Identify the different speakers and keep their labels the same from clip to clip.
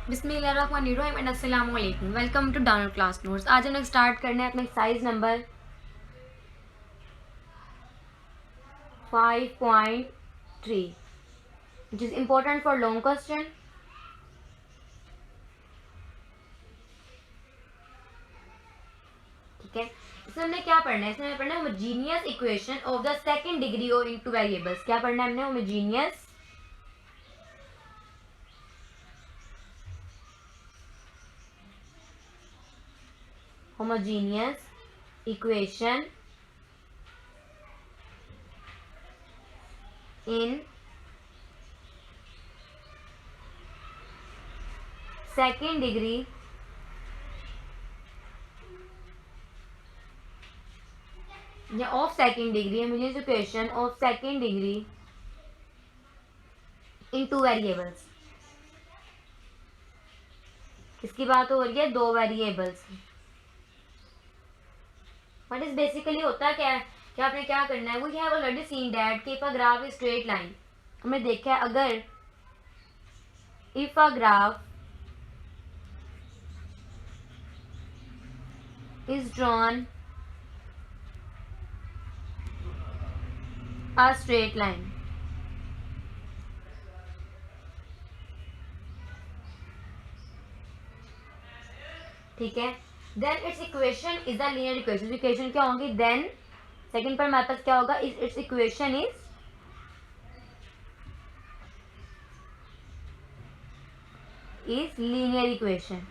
Speaker 1: बिस्मिल्लाहिर्रहमानिर्रहीम एंड अस्सलाम वालेकुम। Welcome to download class notes. आज हम लोग स्टार्ट करना है अपना exercise number 5.3 which is important for long question. ठीक है, इसमें हमने क्या पढ़ना है? इसमें हमें पढ़ना है homogeneous equation of the second degree और इनटू वेरिएबल्स। क्या पढ़ना है हमने? Homogeneous equation in second degree या of second degree, homogeneous equation of second degree in two variables. किसकी बात हो रही है? दो वेरिएबल्स की। बट इस बेसिकली होता क्या है? क्या आपने क्या करना है? We have already seen that कि if a graph is straight line, हमने देखा है अगर if a graph is drawn a straight line, ठीक है, then its equation is the linear equation. Equation क्या होगी? देन सेकंड पर हमारे पास क्या होगा? Its equation is linear equation.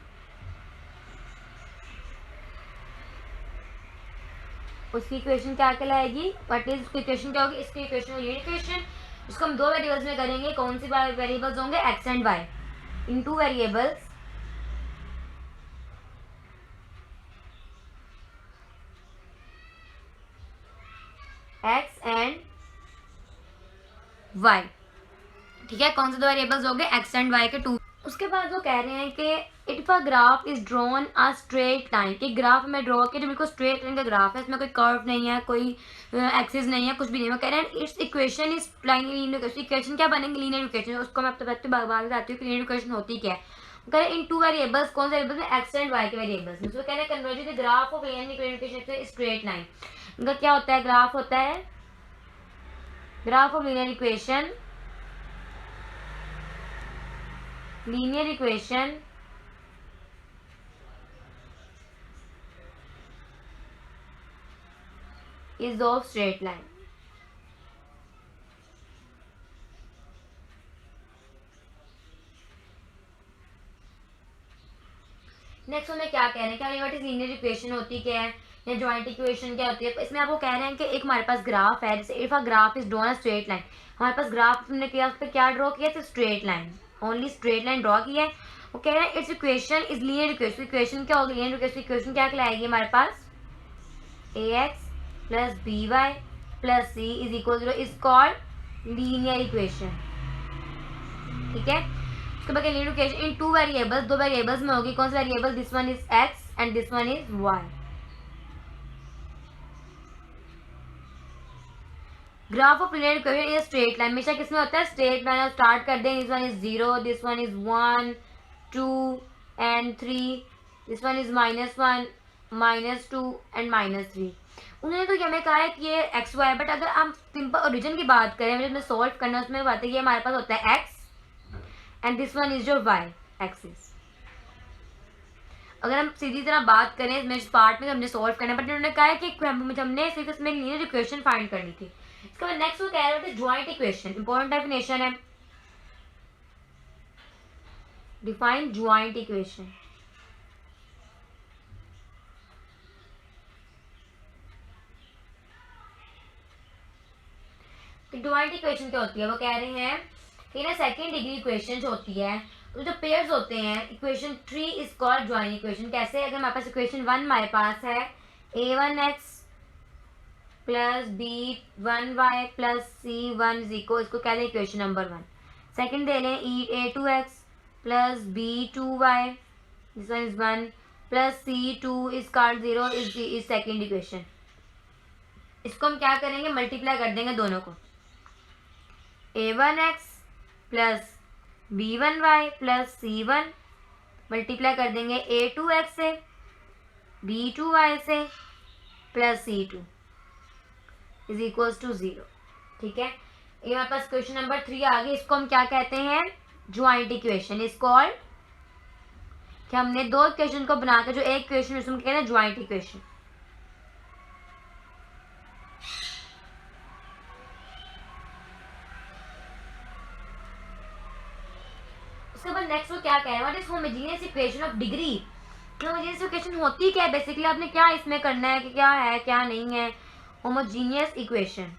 Speaker 1: उसकी इक्वेशन क्या कहलाएगी? व्हाट इज उसकी इक्वेशन क्या होगी? इसकी इक्वेशन लीनियर इक्वेशन। इसको हम दो वेरिएबल्स में करेंगे। कौन सी वेरिएबल्स होंगे? X and y. In two variables x and y. ठीक है, कौन से दो वेरिएबल्स हो गए? एक्स एंड वाई के टू। उसके बाद वो कह रहे हैं कि if a graph is drawn a straight line, कि ग्राफ में ड्रॉ किया जो बिल्कुल स्ट्रेट लाइन का ग्राफ है, इसमें कोई कर्व नहीं है, कोई एक्सिस नहीं है, कुछ भी नहीं है। वो कह रहे हैं its equation is line linear. Equation क्या बनेंगे? Linear equation. उसको मैं आपको बार बताती हूँ कि लीनियर इक्वेशन होती क्या है। वो कह रहे हैं इन टू वेरिएबल्स। कौन से वेरिएबल्स में? एक्स एंड वाई के वेरिएबल्स में। तो कह रहे हैं converge the graph of linear equation straight line. इनका क्या होता है? ग्राफ होता है graph of linear equation, linear equation is of straight line। Next हमें क्या कह रहे हैं? क्या व्हाट इज लीनियर इक्वेशन होती क्या है, या जॉइंट इक्वेशन क्या होती है? इसमें आपको कह रहे हैं कि एक हमारे पास ग्राफ है, जैसे if a graph is drawn a straight line. हमारे पास ग्राफ हमने किया, उस पर क्या ड्रॉ किया? तो straight line, only straight line draw किया है। वो कह रहे हैं its equation is linear equation. Equation क्या होगी? लीनियर इक्वेशन क्या कहलाएगी हमारे पास? A X plus B Y plus C is equal to is called linear equation. ठीक है, उसके बाद linear equation in two variables, दो वेरिएबल्स में होगी। कौन सा variable? This one is X and this one is Y. Graph of linear equation is straight line. हमेशा किसमें होता है? Straight line. स्टार्ट कर दें, this one is 0, this one is 1 2 and 3, this one is -1 -2 and -3। उन्होंने तो हमें कहा है कि ये एक्स वाई, बट अगर हम सिंपल ओरिजिन की बात करें, जिसमें सॉल्व करना, उसमें बात है कि हमारे पास होता है x and this one is your y axis. अगर हम सीधी तरह बात करें इसमें इस पार्ट में हमने सॉल्व करना है, बट उन्होंने कहा है कि हमने सिर्फ इसमें लीनियर इक्वेशन फाइंड करनी थी। इसके बाद नेक्स्ट वो कह रहे थे ज्वाइंट इक्वेशन। इंपॉर्टेंट डेफिनेशन है, डिफाइन ज्वाइंट इक्वेशन। तो ज्वाइंट इक्वेशन क्या होती है? वो कह रहे हैं कि ना सेकेंड डिग्री इक्वेशन जो होती है, तो जो पेयर्स होते हैं, equation 3 is called joint equation. कैसे? अगर हमारे पास इक्वेशन 1 हमारे पास है a1x plus b1y plus c1 is equal, इसको कहते हैं इक्वेशन नंबर 1। सेकंड दे लें a2x plus b2y, this one is 1 plus c2 is called 0 is second equation. इसको हम क्या करेंगे? मल्टीप्लाई कर देंगे दोनों को। a1x plus b1y plus c1 multiply कर देंगे a2x से b2y से plus c2 is equals to 0। ठीक है, ये हमारे पास क्वेश्चन नंबर 3 आ गया। इसको हम क्या कहते हैं, ज्वाइंट इक्वेशन इज कॉल्ड, कि हमने दो इक्वेशन को बनाकर जो एक इक्वेशन उसमें कहते हैं ज्वाइंट इक्वेशन। उसके बाद नेक्स्ट वो क्या कह रहे हैं, what is homogeneous equation of degree. Homogeneous equation होती क्या है, बेसिकली आपने क्या इसमें करना है कि क्या है क्या नहीं है होमोजेनियस इक्वेशन।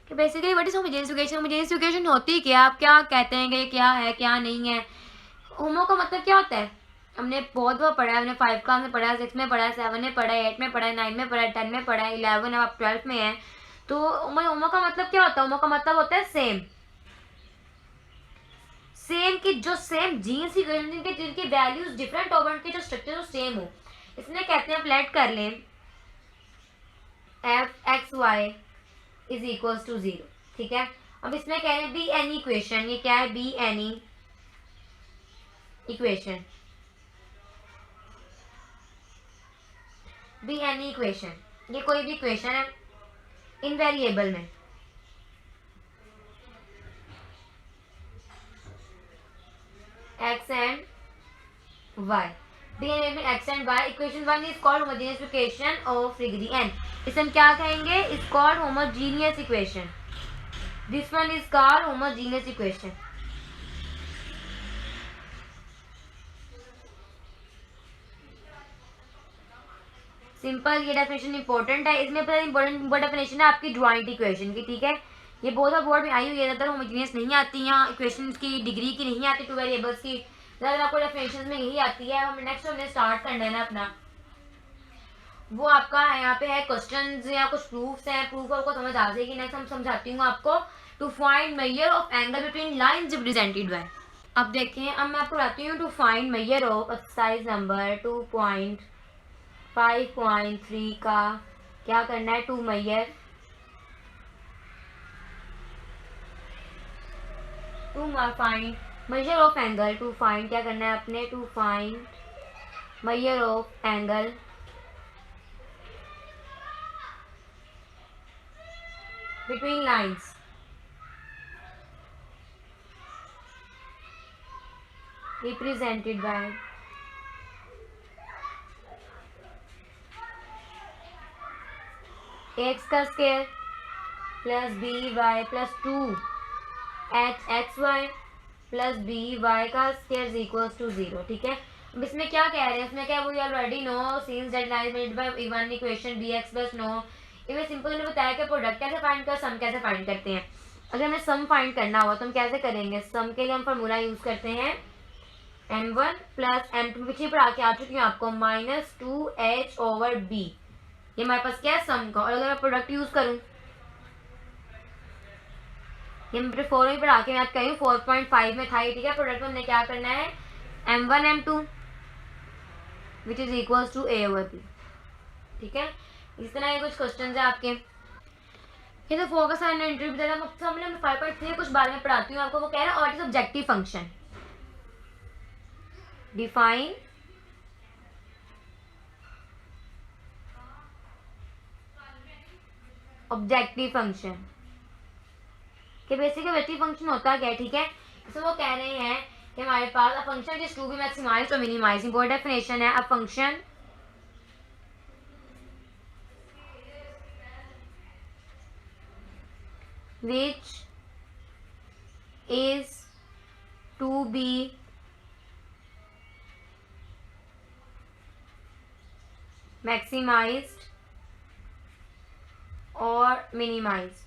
Speaker 1: कि basically what is homogeneous equation, homogeneous equation होती क्या, आप क्या कहते हैं कि क्या है क्या नहीं है। होमो का मतलब क्या होता है, हमने बहुत बार पढ़ा है, हमने 5 क्लास में पढ़ा है, 6 में पढ़ा है, 7 में पढ़ा है, 8 में पढ़ा है, 9 में पढ़ा है, 10 में पढ़ा है, 11 अब 12 में है। तो होमो का मतलब क्या होता है, होमो का मतलब होता है सेम। सेम की जो सेम जीन्स इक्वेशन जिनकी वैल्यूज डिफरेंट हो उनके जो स्ट्रक्चर सेम हो, इसमें कहते हैं फ्लैट कर लें f(x,y) इज इक्वल्स टू 0। ठीक है, अब इसमें कह रहे हैं बी एनी इक्वेशन, ये क्या है, be any equation, be any equation, ये कोई भी इक्वेशन है इन वेरिएबल में, x and y, be any में x and y, equation 1 is called homogeneous equation of degree n। इसे हम क्या कहेंगे, is called homogeneous equation. This one is called homogeneous equation. Simple, ये डेफिनेशन इंपॉर्टेंट है। इसमें इंपॉर्टेंट डेफिनेशन है आपकी ज्वाइंट इक्वेशन की। ठीक है, ये बहुत बोर्ड में आई हुई है, ज़्यादातर होमोजेनियस नहीं आती, यहाँ इक्वेशन की डिग्री की नहीं आती, टू वेरिएबल्स की ज़्यादा आपको डेफिनेशन में यही आती है। हम नेक्स्ट हमने स्टार्ट करना है ना अपना, वो आपका यहाँ पे है क्वेश्चंस या कुछ प्रूफ्स हैं, प्रूफ आपको समझ आ जाएगी। नेक्स्ट हम समझाती हूँ आपको to find measure of angle between lines represented by. अब देखें, अब मैं आपको बताती हूँ to find measure of exercise number 2.5.3 का क्या करना है, to measure find measure of angle, to find क्या करना है अपने, to find measure of angle between lines represented by x का square plus B Y plus 2xy plus B y का स्क्वायर इक्वल्स टू 0। ठीक है, अब इसमें क्या कह रहे हैं, इसमें क्या, वो already know since that line made by one equation bx plus no. इसमें सिंपल ने बताया कि प्रोडक्ट कैसे फाइंड कर, सम कैसे फाइंड करते हैं। अगर हमें सम फाइंड करना हुआ तो हम कैसे करेंगे, सम के लिए हम फॉर्मूला यूज करते हैं m1 प्लस m2, पीछे पढ़ा के आ चुकी हूँ आपको, -2h/b। ये हमारे पास क्या है, सम का। और अगर मैं प्रोडक्ट यूज करूँ, ये मैं 4 में पढ़ा के याद करी हूँ, 4.5 में था ये। ठीक है, प्रोडक्ट में हमने क्या करना है, m1 m2 which is equals to a/b। ठीक है, इस तरह ये कुछ क्वेश्चन है आपके। ये तो फोकस ऑन इंटरव्यू बताया, हमने 5.3 कुछ बारे में पढ़ाती हूँ आपको। वो कह रहा है what is objective function, define objective function, कि बेसिकली ऑब्जेक्टिव फंक्शन होता क्या है। ठीक है, इसमें वो कह रहे हैं कि हमारे पास a function is to be maximized और मिनिमाइज्ड। इंपॉर्टेंट डेफिनेशन है, a function which is to be maximized or minimized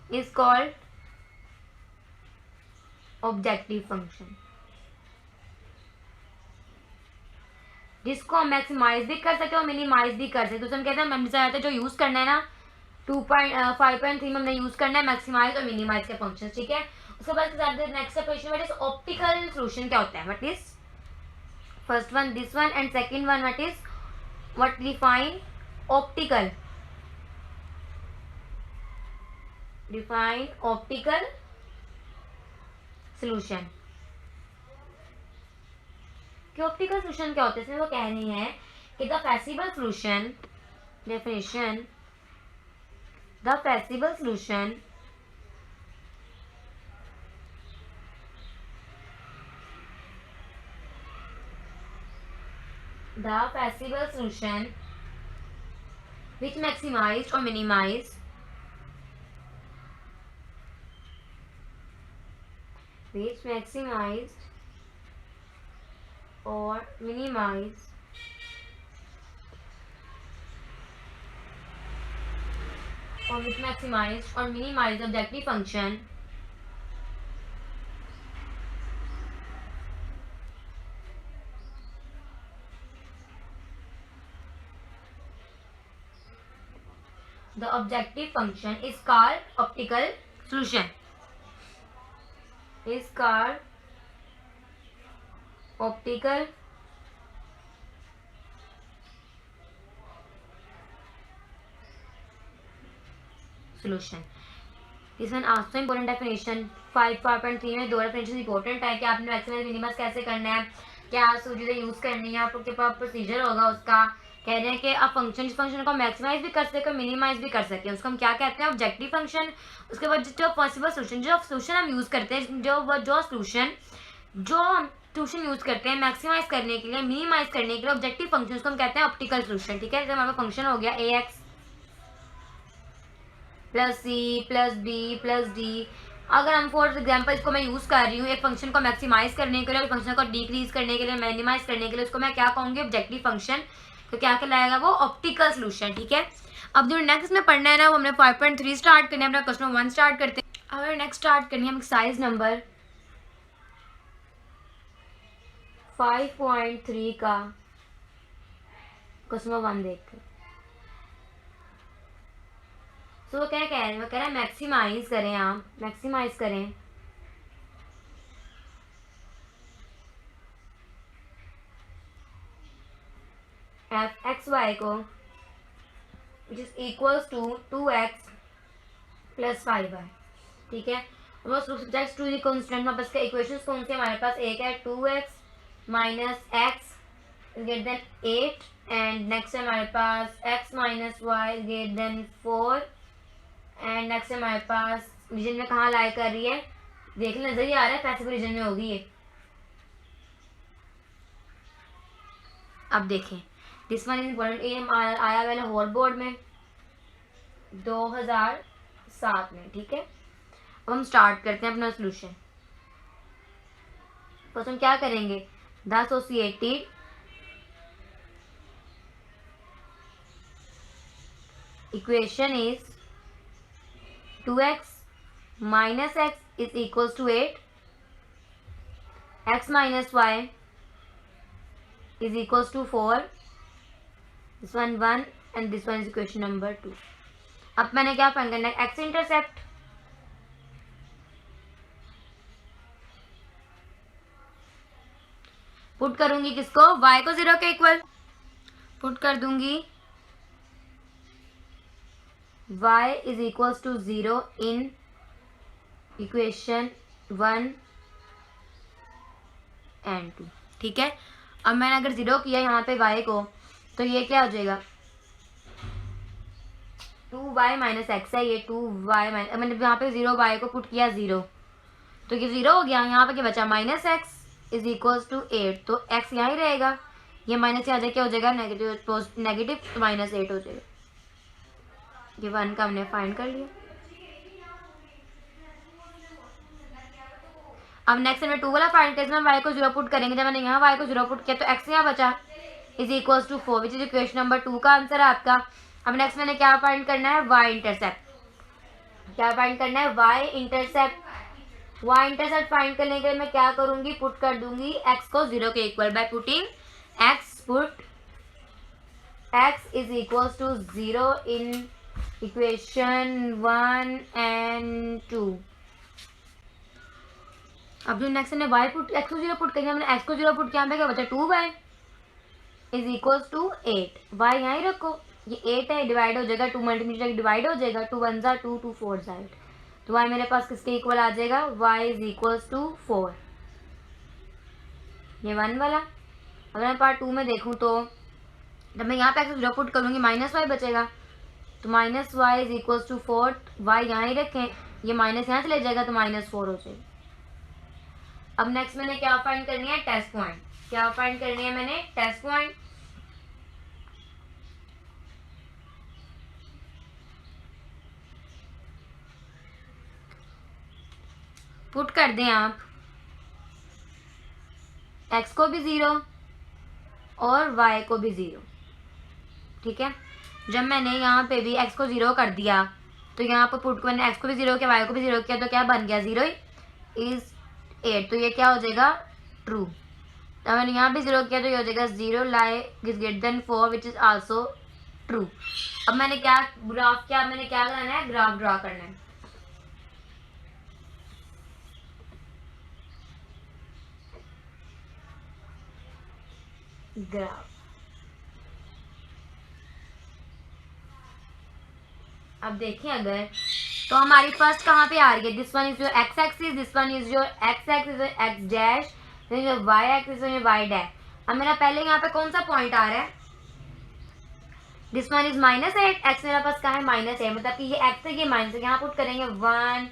Speaker 1: is called objective function, जिसको हम मैक्सिमाइज भी कर सकते हैं और मिनिमाइज भी कर सकते हैं। तो हम कहते हैं हमने जो यूज करना है ना 2.5.3 में हमने यूज करना है मैक्सिमाइज और मिनिमाइज के फंक्शन। ठीक है, उसके बाद next question what is optical solution, क्या होता है, what is first one this one, and second one what define optical solution. कि ऑप्टिकल सोल्यूशन क्या होता है, इसमें वो कह रही है कि the feasible solution definition, the feasible solution which maximized or minimized or minimize the objective function is called optical solution. Optical solution. This one also important definition. 5.3 में 2 definition important है कि आपने मैक्सिमम मिनिमम कैसे करना है, क्या सूची use करनी है, आपके पास प्रोसीजर होगा उसका. कह रहे हैं कि आप फंक्शन को मैक्सिमाइज भी कर सके, मिनिमाइज भी कर सके. उसको हम क्या कहते हैं, ऑब्जेक्टिव फंक्शन. उसके बाद जो पॉसिबल सोल्यूशन, जो सोल्यूशन हम यूज करते हैं, जो सोल्यूशन यूज करते हैं मैक्सिमाइज करने के लिए, मिनिमाइज करने के लिए, ऑब्जेक्टिव फंक्शन, उसको हम कहते हैं ऑप्टिकल सोल्यूशन. ठीक है, जैसे हमारा फंक्शन हो गया ax plus c plus b plus d. अगर हम फॉर एग्जाम्पल इसको मैं यूज कर रही हूँ एक फंक्शन को मैक्सिमाइज करने के लिए, फंक्शन को डिक्रीज करने के लिए, मिनिमाइज करने के लिए, उसको मैं क्या कहूँगी, ऑब्जेक्टिव फंक्शन. तो क्या कहलाएगा वो, ऑप्टिकल सोल्यूशन. ठीक है, अब जो नेक्स्ट में पढ़ना है ना, वो हमने 5.3 स्टार्ट करना है. अपना क्वेश्चन 1 स्टार्ट करते हैं. अब नेक्स्ट स्टार्ट करनी है हम एक्सरसाइज नंबर 5.3 का क्वेश्चन 1 देखते हैं. तो वो क्या कह रहे हैं, वो कह रहे हैं मैक्सिमाइज करें, आप मैक्सिमाइज करें एफ एक्स वाई को which is equals to 2x plus 5y. ठीक है, वो सब्जेक्ट टू दी कांस्टेंट में बस के इक्वेशंस कौन से हमारे पास, एक है 2x minus x is greater than 8, and next है हमारे पास x minus y is greater than 4, and next हमारे पास रीजन में कहाँ लाई कर रही है, देख ले नजर ही आ रहा है, पैसिव रीजन में होगी ये. अब देखें दिस वन इज इम्पोर्टेंट. ये आया वाला होल बोर्ड में 2007 में. ठीक है, अब हम स्टार्ट करते हैं अपना सोल्यूशन. तो हम क्या करेंगे, the associated equation is 2x minus x is equals to 8, x minus y is equals to 4, this one 1 and this one is equation number 2. अब मैंने क्या फाइंड करना है, x इंटरसेप्ट. पुट करूंगी किसको, y को 0 के इक्वल पुट कर दूंगी, y is equals to 0 in equation 1 and 2. ठीक है, अब मैंने अगर 0 किया यहाँ पे y को, तो ये क्या हो जाएगा, 2y माइनस एक्स है, ये 2y माइनस, मैंने यहाँ पे 0y को पुट किया 0, तो ये 0 हो गया. यहाँ पे क्या बचा, minus x is equals to 8, तो x यहाँ ही रहेगा, ये माइनस यहाँ जाके हो जाएगा नेगेटिव, तो माइनस 8 हो जाएगा. ये 1 का हमने फाइंड कर लिया. अब नेक्स्ट में 2 वाला फाइंड करते हैं, y को 0 पुट करेंगे. जब मैंने यहाँ y को 0 पुट किया तो x यहाँ बचा is equals to 4, which is equation number 2 का आंसर है आपका. अब नेक्स्ट मैंने क्या फाइंड करना है, y इंटरसेप्ट. क्या फाइंड करना है, y intercept. y intercept find करने के लिए मैं क्या करूंगी, पुट कर दूंगी x को 0 के equal by putting x is equals to 0 in equation 1 and 2. अब जो नेक्स्ट हमने y पुट x को 0 पुट करेंगे, हमने x को 0 पुट किया, क्या बचा 2y is equals to 8। y यहाँ ही रखो, ये 8 है, डिवाइड हो जाएगा, 2 मल्टीप्लीकेशन डिवाइड हो जाएगा, 2 1 जा 2, 2 4 जा 8, तो y मेरे पास किसके इक्वल आ जाएगा, y इज इक्वल्स टू 4। ये 1 वाला। अगर मैं पार्ट 2 में देखूँ तो जब मैं यहाँ पे x को 0 पुट करूँगी माइनस y बचेगा, तो minus y is equals to 4, y यहाँ ही रखें, ये माइनस यहाँ चले जाएगा तो -4 हो जाएगा। अब नेक्स्ट मैंने क्या फाइंड करनी है, टेस्ट पॉइंट। क्या फाइंड करनी है मैंने, टेस्ट पॉइंट। पुट कर दें आप x को भी 0 और y को भी 0, ठीक है। जब मैंने यहाँ पे भी x को 0 कर दिया तो यहाँ पर पुट मैंने x को भी 0 किया, y को भी 0 किया, तो क्या बन गया, 0 इज 8, तो ये क्या हो जाएगा, ट्रू। तो मैंने यहाँ भी 0 किया तो ये हो जाएगा 0 लाई is greater than 4 which is also true. अब मैंने क्या ग्राफ, क्या मैंने क्या करना है, ग्राफ ड्रा करना है। ग्राफ, अब देखें अगर तो हमारी फर्स्ट कहाँ पे आ रही है, this one is your x axis, this one is your x axis x dash, then your y axis your y dash. अब मेरा पहले यहाँ पे कौन सा पॉइंट आ रहा है, दिस वन इज -8, एक्स मेरा पास कहाँ है, -8, मतलब कि ये एक्स है ये माइनस है, यहाँ पुट करेंगे 1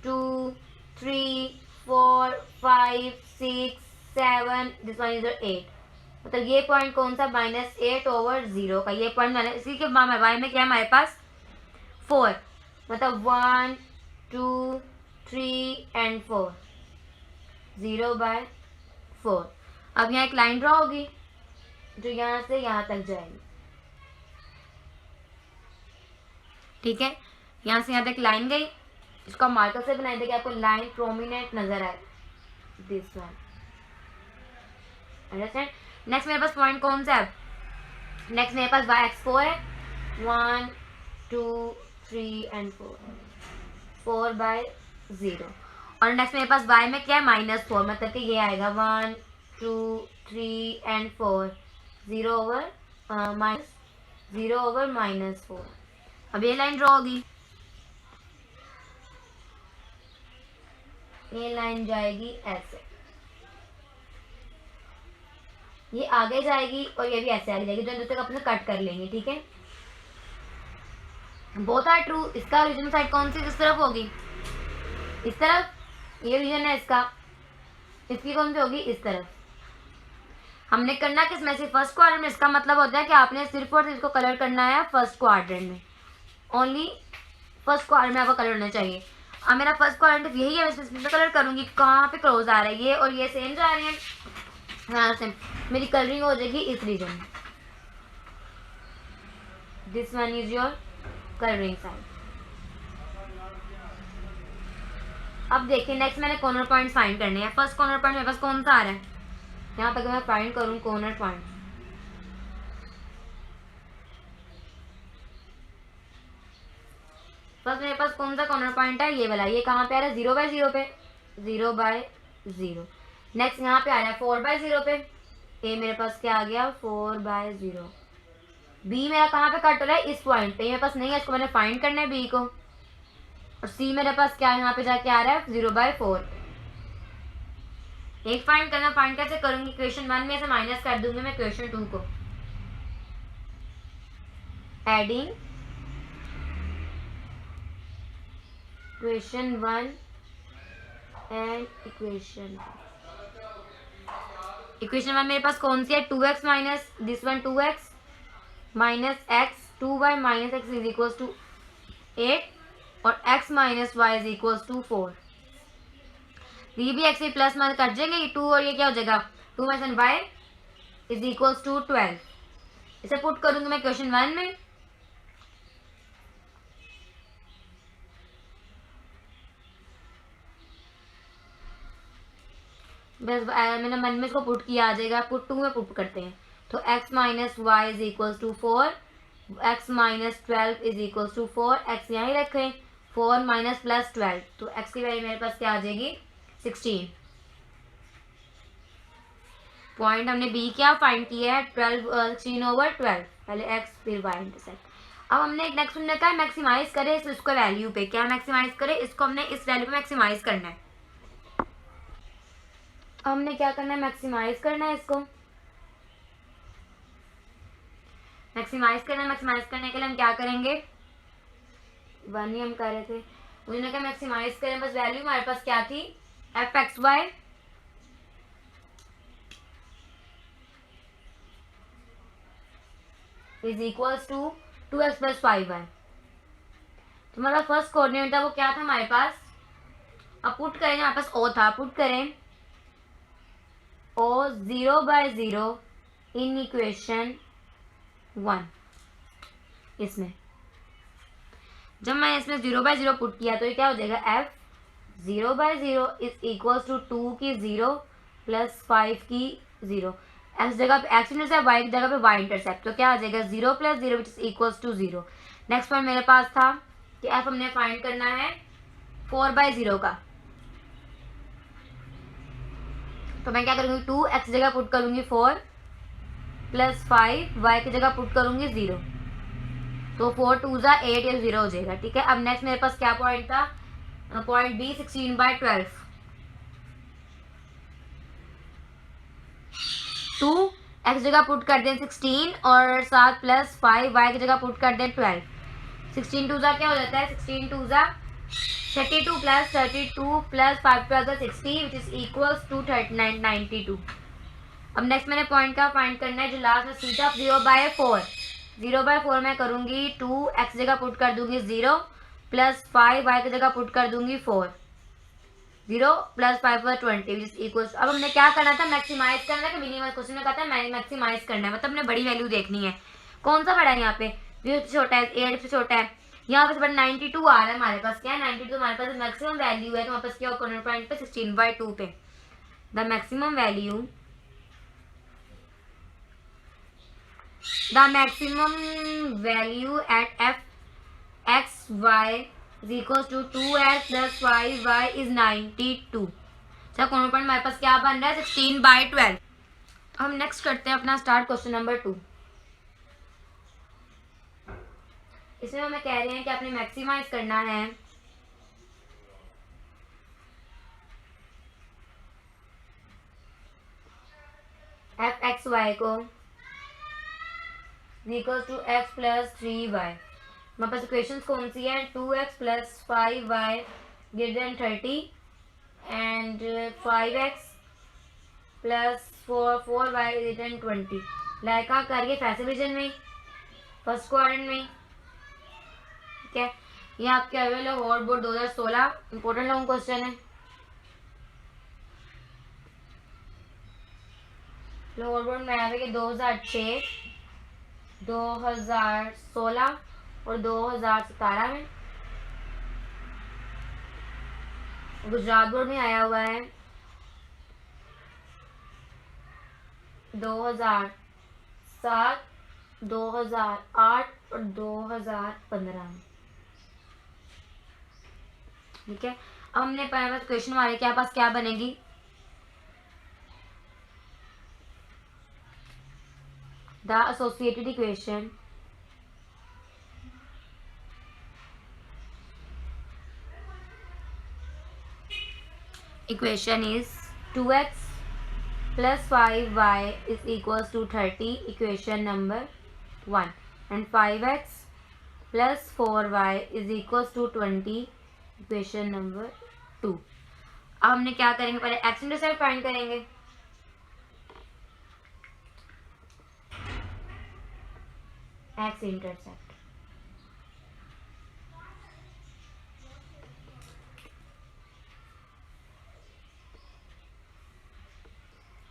Speaker 1: 2 3 4 5 6 7, दिस वन इज योर 8, मतलब ये पॉइंट कौन सा, -8/0 का ये पॉइंट मैंने, इसी के वाई में क्या है हमारे पास 4, मतलब 1 2 3 एंड 4, 0/4। अब यहाँ एक लाइन ड्रॉ होगी जो यहाँ से यहाँ तक जाएगी, ठीक है। यहाँ से यहाँ तक लाइन गई, इसको मार्कर से बनाई देगी, आपको लाइन प्रोमिनेंट नजर आए, दिस वन, अंडरस्टैंड। नेक्स्ट मेरे पास पॉइंट कौन सा है, नेक्स्ट मेरे पास y(x4) है, 1 2 3 एंड 4, 4/0, और नेक्स्ट मेरे पास y में क्या है, -4, मतलब कि ये आएगा 1 2 3 एंड 4, 0/-4। अब ये लाइन ड्रॉ होगी, ये लाइन जाएगी ऐसे, ये आगे जाएगी और ये भी ऐसे आगे जाएगी, जो तक अपने कट कर लेंगे, ठीक है। Both are true. इसका ओरिजिनल साइड कौन सी किस तरफ होगी, इस तरफ, ये रीजन है इसका, इसकी कौन सी होगी, इस तरफ। हमने करना किस में से, फर्स्ट क्वाड्रेंट में। इसका मतलब होता है कि आपने सिर्फ और सिर्फ इसको कलर करना है फर्स्ट क्वाड्रेंट में, ओनली फर्स्ट क्वाड्रेंट में आपको कलर होना चाहिए। अब मेरा फर्स्ट क्वाड्रेंट यही है, मैं इसमें कलर करूंगी, कहाँ पे क्लोज आ रहा है, ये और ये सेम जा रहे हैं, हाँ सेम, मेरी कलरिंग हो जाएगी इस रीजन में, this one is your colouring side. अब देखिए नेक्स्ट मैंने कॉर्नर पॉइंट फाइंड करने हैं। फर्स्ट कॉर्नर पॉइंट मेरे पास कौन सा आ रहा है, यहाँ पर मैं फाइंड करूँ कॉर्नर पॉइंट, फर्स्ट मेरे पास कौन सा कॉर्नर पॉइंट है, ये वाला, ये कहाँ पे आ रहा है, 0/0 पे, 0/0। नेक्स्ट यहाँ पे आ रहा है 4/0 पे, ए मेरे पास क्या आ गया, 4/0। बी मेरा कहाँ पे कट हो रहा है, इस पॉइंट पे, मेरे पास नहीं है, इसको मैंने फाइंड करना है बी को। और सी मेरे पास क्या यहाँ पे जाके आ रहा है, 0/4। एक फाइंड करना, फाइंड कैसे करूंगी, क्वेश्चन 1 में से माइनस कर दूंगी मैं क्वेश्चन 2 को, एडिंग क्वेश्चन 1 एंड इक्वेशन 1 मेरे पास कौन सी है, 2x minus this one 2x minus x 2y minus x is equals to 8 और x minus y is equals to 4। ये भी x से प्लस माइनस कट जाएंगे, ये 2 और ये क्या हो जाएगा, 2 minus y is equals to 12। इसे पुट करूंगी मैं क्वेश्चन 1 में, बस मैंने मन में इसको पुट किया आ जाएगा, पुट 2 में पुट करते हैं, तो x minus y is equals to 4, x minus 12 is equals to 4, x यहाँ ही रखें, 4 माइनस प्लस 12, तो x की वैल्यू मेरे पास क्या आ जाएगी, 16। पॉइंट हमने बी क्या फाइंड किया है 16/12, पहले एक्स फिर वाई इंटरसेप्ट। अब हमने एक नेक्स्ट हमने कहा मैक्सिमाइज करें इसको वैल्यू पे, क्या मैक्सिमाइज करें इसको, हमने इस वैल्यू पे मैक्सिमाइज करना है। हमने क्या करना है, मैक्सिमाइज करना है इसको, मैक्सिमाइज करना है। मैक्सिमाइज करने के लिए हम क्या करेंगे, वन ही हम कर रहे थे, उन्होंने कहा मैक्सिमाइज करें, बस वैल्यू हमारे पास क्या थी f x y is equals to 2x plus 5y। तो हमारा फर्स्ट कोऑर्डिनेट था वो क्या था हमारे पास, अब पुट करेंगे, हमारे पास ओ था, पुट करें ओ 0/0 इन इक्वेशन 1। इसमें जब मैं इसमें 0/0 पुट किया तो ये क्या हो जाएगा, एफ 0/0 इज इक्वल्स टू 2 की 0 प्लस 5 की 0, एक्स जगह एक्स इंटरसेप्ट वाई की जगह पे वाई इंटरसेप्ट, तो क्या हो जाएगा 0 + 0 which is equals to 0। Next point मेरे पास था कि एफ हमने फाइंड करना है 4/0 का, तो मैं क्या करूँगी 2 एक्स जगह पुट करूँगी 4 प्लस 5 वाई की जगह पुट करूँगी 0, तो 4 2 ज़ा 8, या 0 हो जाएगा। ठीक है, अब नेक्स्ट मेरे पास क्या पॉइंट था, पॉइंट बी 16/12, 2 एक्स जगह पुट कर दें 16 और 7 प्लस 5 वाई की जगह पुट कर दें 12, 16 2 ज़ा क्या हो जाता है, 16 2 ज़ा 32 प्लस 32 प्लस 5 12 ज़ा 60 विच इज इक्वल्स टू 92। अब नेक्स्ट मैंने पॉइंट का फाइंड करना है जो लास्ट में सी था 0/4, 0/4 मैं करूँगी 2 एक्स जगह पुट कर दूंगी 0 प्लस 5 वाई की जगह पुट कर दूंगी 4, 0 प्लस 5 = 20 विच इज इक्वल्स। अब हमने क्या करना था, मैक्सिमाइज करना है, मिनिमम क्वेश्चन में कहा था मैक्सिमाइज करना है, मतलब हमने बड़ी वैल्यू देखनी है। कौन सा बड़ा है यहाँ पे, 0 से छोटा है, 8 से छोटा है, यहाँ पे 92 आ रहा है हमारे पास, क्या है 92 हमारे पास मैक्सिमम वैल्यू है, तो हमारे पास क्या कॉर्नर पॉइंट पे 16/2 पे the maximum value at f x y is equals to 2x plus 5y is 92। अच्छा, कॉर्नर पॉइंट हमारे पास क्या बन रहा है 16/12। हम नेक्स्ट करते हैं अपना स्टार्ट क्वेश्चन नंबर 2। इसमें हमें कह रहे हैं कि आपने मैक्सिमाइज करना है एफ एक्स वाई को equals to x plus 3y। हमारे पास इक्वेशन कौन सी है, 2x plus 5y greater than 30 and 5x plus 4y greater than 20। लाइका करके फैसे रीजन में फर्स्ट क्वाड्रेंट में, ठीक है। ये आपके अवेलेबल है hovered board 2016, important long question है। लोअर बोर्ड में आया कि 2006, 2016 और 2017 में। गुजरात बोर्ड में आया हुआ है 2007, 2008 और 2015 में। ठीक है, अब हमने पहले क्वेश्चन हमारे क्या पास क्या बनेगी, the associated equation is 2x plus 5y is equals to 30, equation number 1, and 5x plus 4y is equals to 20, equation number 2। अब हमने क्या करेंगे, पहले x इंटरसेप्ट फाइंड करेंगे। एक्स इंटरसेप्ट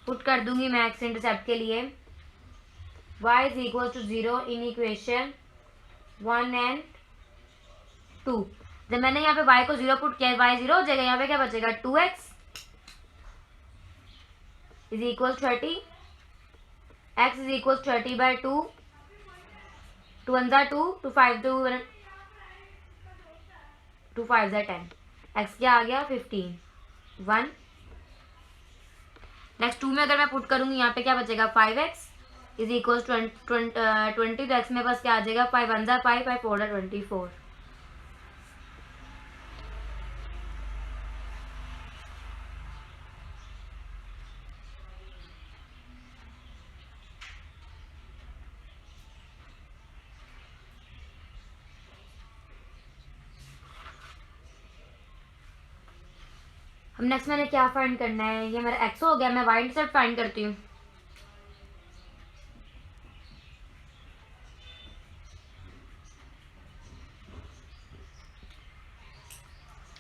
Speaker 1: पुट कर दूंगी मैं एक्स इंटरसेप्ट के लिए, y is equal to 0 in equation 1 and 2। जब मैंने यहाँ पे y को 0 पुट किया, y 0 हो जाएगा, यहाँ पे क्या बचेगा 2x is equal 30, x is equal 30/2, 2 1 ज़ा 2, 2 5 2 2 5 ज़ा 10, x क्या आ गया 15 1। नेक्स्ट 2 में अगर मैं पुट करूँगी यहाँ पे क्या बचेगा 5x इज इक्वल 20, तो x में बस क्या आ जाएगा 5 1 जा 5 5 4 24। अब नेक्स्ट मैंने क्या फाइंड करना है, ये मेरा x हो गया, मैं y इंटरसेप्ट फाइंड करती हूँ।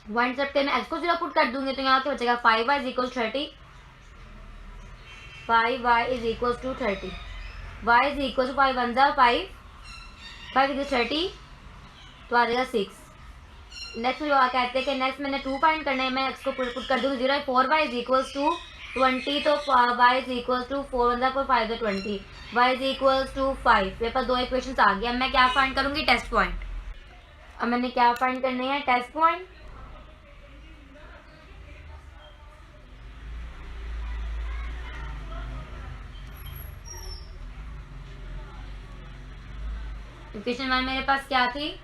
Speaker 1: y इंटरसेप्ट के मैं x को 0 पुट कर दूंगी तो यहाँ पे बचेगा 5y is equal 30, 5y is equal to 30, y is equal to 5 1 जा 5 5 इज 30, तो आ जाएगा 6। नेक्स्ट जो कहते हैं कि नेक्स्ट मैंने 2 फाइंड करना है, मैं x को पुट कर दूंगी 0, 4y इज इक्वल टू 20, तो y इज इक्वल टू 4 1 जा 4 5 जा 20, y इज इक्वल टू 5। मेरे पास 2 इक्वेशंस आ गई। अब मैं क्या फाइंड करूंगी टेस्ट पॉइंट। अब मैंने क्या फाइंड करने हैं टेस्ट पॉइंट। इक्वेशन 1 मेरे पास क्या थी,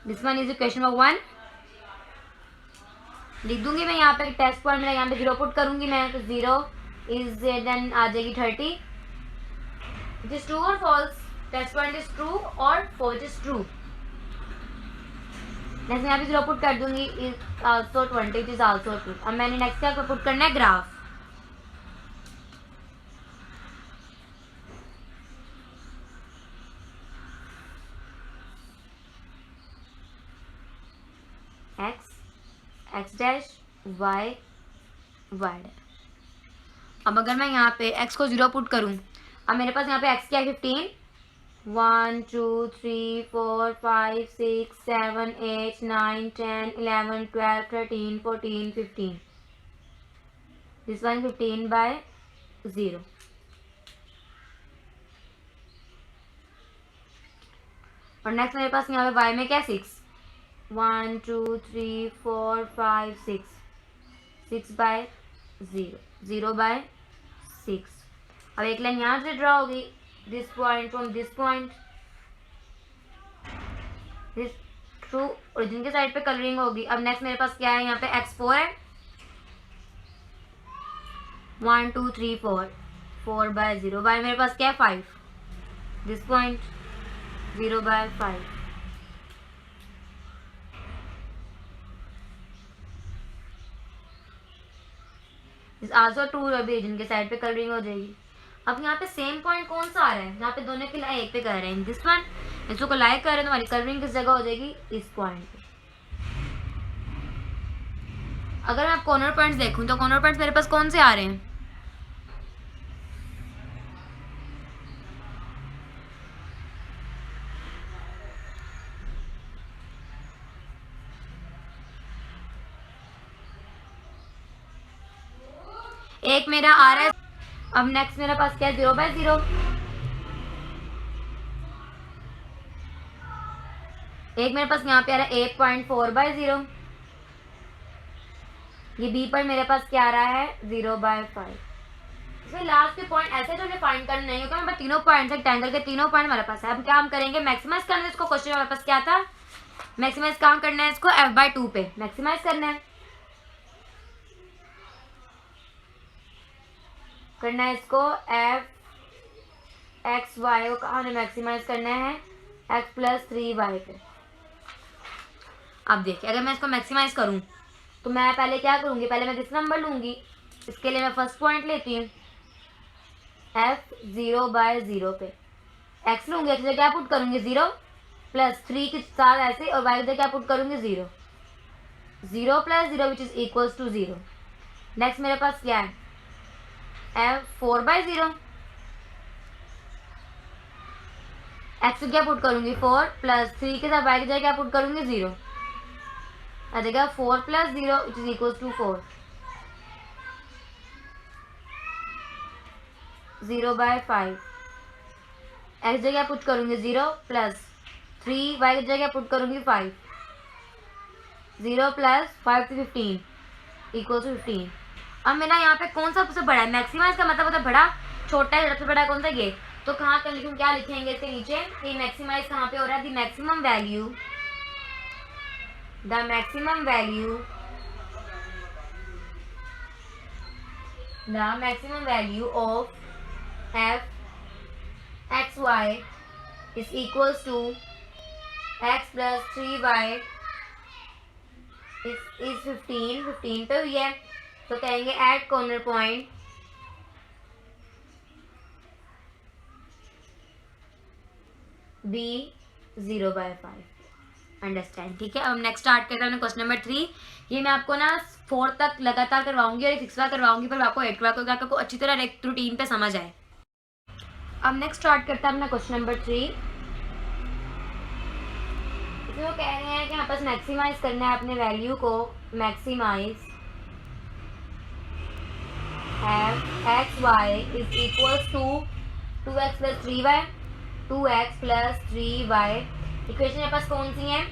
Speaker 1: this one is equation number 1। लिख दूंगी मैं यहाँ पे टेस्ट पॉइंट मेरा यहाँ पे 0 पुट करूंगी मैं, तो 0 इज देन आ जाएगी 30। इट इज ट्रू और false, test point is true और फॉल्स इज ट्रू। नेक्स्ट यहाँ पे 0 पुट कर दूंगी, is also 20, it is also true. अब मैंने नेक्स्ट क्या पुट करना है graph. x dash y dash. अब अगर मैं यहाँ पे x को 0 पुट करूँ, अब मेरे पास यहाँ पे x क्या है 15, 1 2 3 4 5 6 7 8 9 10 11 12 13 14 15, दिस वन 15 बाय 0। और नेक्स्ट मेरे पास यहाँ पे y में क्या 6, 1 2 3 4 5 6 बाय 0, 0 बाय 6। अब एक लाइन यहाँ से ड्रॉ होगी, this point from this point, this through origin के साइड पे कलरिंग होगी। अब नेक्स्ट मेरे पास क्या है यहाँ पे x4 है, 1 2 3 4 4 बाय 0, बाय मेरे पास क्या है 5, this point 0 by 5। Also to origin के साइड पे कलरिंग हो जाएगी। अब यहाँ पे सेम पॉइंट कौन सा आ रहा है, यहाँ पे दोनों की लाई एक पे कर रहे हैं, दिस वन इसको लाइक कर रहे हैं, तो हमारी कलरिंग किस जगह हो जाएगी इस पॉइंट पे। अगर मैं कॉर्नर पॉइंट्स देखूं तो कॉर्नर पॉइंट्स मेरे पास कौन से आ रहे हैं, एक मेरा आ रहा है। अब नेक्स्ट मेरे पास क्या है 0 बाय 0, एक मेरे पास यहाँ पे आ रहा है 8.4 बाय 0, ये बी पर मेरे पास क्या आ रहा है 0 बाय 5। इसमें लास्ट के पॉइंट ऐसे जो फाइंड करना नहीं होगा, हमारे तीनों पॉइंट्स रेक्टेंगल के तीनों पॉइंट हमारे पास है। अब क्या हम करेंगे मैक्सिमाइज करना है इसको, क्वेश्चन हमारे पास क्या था मैक्सिमाइज काम करना है इसको f/2 पे मैक्सिमाइज करना है इसको f(x,y) को कहाँ मैक्सिमाइज करना है x + 3y पे। अब देखिए अगर मैं इसको मैक्सिमाइज करूं तो मैं पहले क्या करूंगी, पहले मैं दिस नंबर लूंगी, इसके लिए मैं फर्स्ट पॉइंट लेती हूँ f 0 बाय 0 पे, x लूंगी, x क्या पुट करूंगी 0 + 3 के साथ ऐसे, और y क्या पुट करूंगी 0 0 + 0 which is equals to 0। Next मेरे पास क्या है f 4 बाय 0, x क्या पुट करूंगी 4 + 3 के साथ y की जगह क्या पुट करूंगी 0, आ जाएगा 4 + 0 which is equals to 4। 0/5, x जगह पुट करूँगी 0 प्लस 3, वाई की जगह पुट करूँगी 5, 0 प्लस 5 से 15 इक्वल टू 15। अब मेरा यहाँ पे कौन सा सबसे बड़ा है, मैक्सिमा, इसका मतलब होता है बड़ा, छोटा है सबसे बड़ा कौन सा ये, तो कहाँ कर लिखूँ, क्या लिखेंगे इसके नीचे कि मैक्सिमाइज कहाँ पे हो रहा है, the maximum value of f x y is equals to x plus 3y is 15 पे हुई है, तो कहेंगे at corner point b 0/5। Understand, ठीक है। अब नेक्स्ट स्टार्ट करते हैं क्वेश्चन नंबर 3। ये मैं आपको ना 4 तक लगातार करवाऊंगी और 6 बार करवाऊंगी, पर आपको 8 बार करके आपको अच्छी तरह एक रूटीन पे समझ आए। अब नेक्स्ट स्टार्ट करते हैं अपना क्वेश्चन नंबर 3। इसमें वो कह रहे हैं कि यहाँ पर मैक्सिमाइज करना है अपने वैल्यू को, maximise x y is equals to 2x plus 3y, 2x plus 3y। Equation मेरे पास कौन सी है,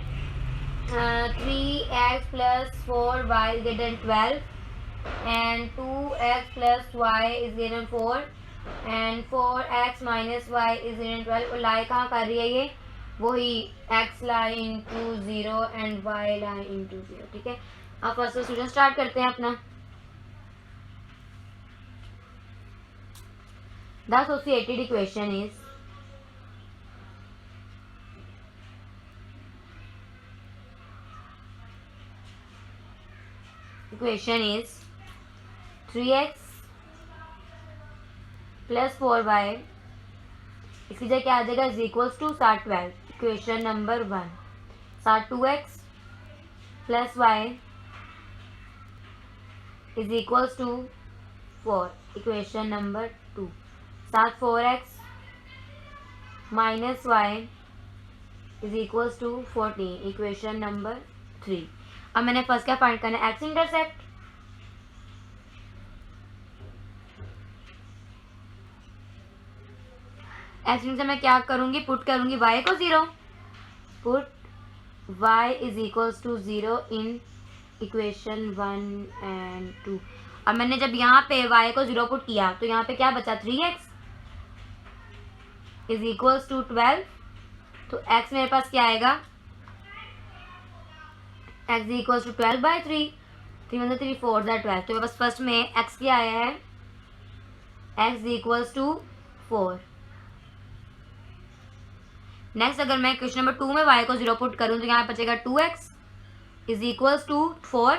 Speaker 1: 3x plus 4y is greater than 12 and 2x plus y is greater than 4 and 4x minus y is greater than 12। और लाई कहाँ कर रही है ये, वही x lie into 0 and y lie into 0, ठीक है। अब फर्स्ट स्टूडेंट स्टार्ट करते हैं अपना। The associated equation is equation is 3x plus 4y, इसकी जगह क्या आ जाएगा, is equals to 12। Equation number 1, 2x plus y is equals to 4। Equation number 2, 4x minus y is equals to 14। Equation number 3। अब मैंने फर्स्ट क्या find करना है, एक्स इंटरसेप्ट। एक्स इंटरसेप्ट मैं क्या करूंगी, पुट करूंगी y को 0, put y is equals to 0 in equation 1 and 2। अब मैंने जब यहाँ पे y को 0 पुट किया तो यहाँ पे क्या बचा, 3x इज इक्वल्स टू 12। तो x मेरे पास क्या आएगा, x इक्वल्स टू 12/3, 3 1 3 4 12। तो बस फर्स्ट में x क्या आया है, x इक्वल्स टू 4। नेक्स्ट अगर मैं क्वेश्चन नंबर 2 में y को 0 पुट करूं तो यहाँ बचेगा 2x इज इक्वल्स टू 4।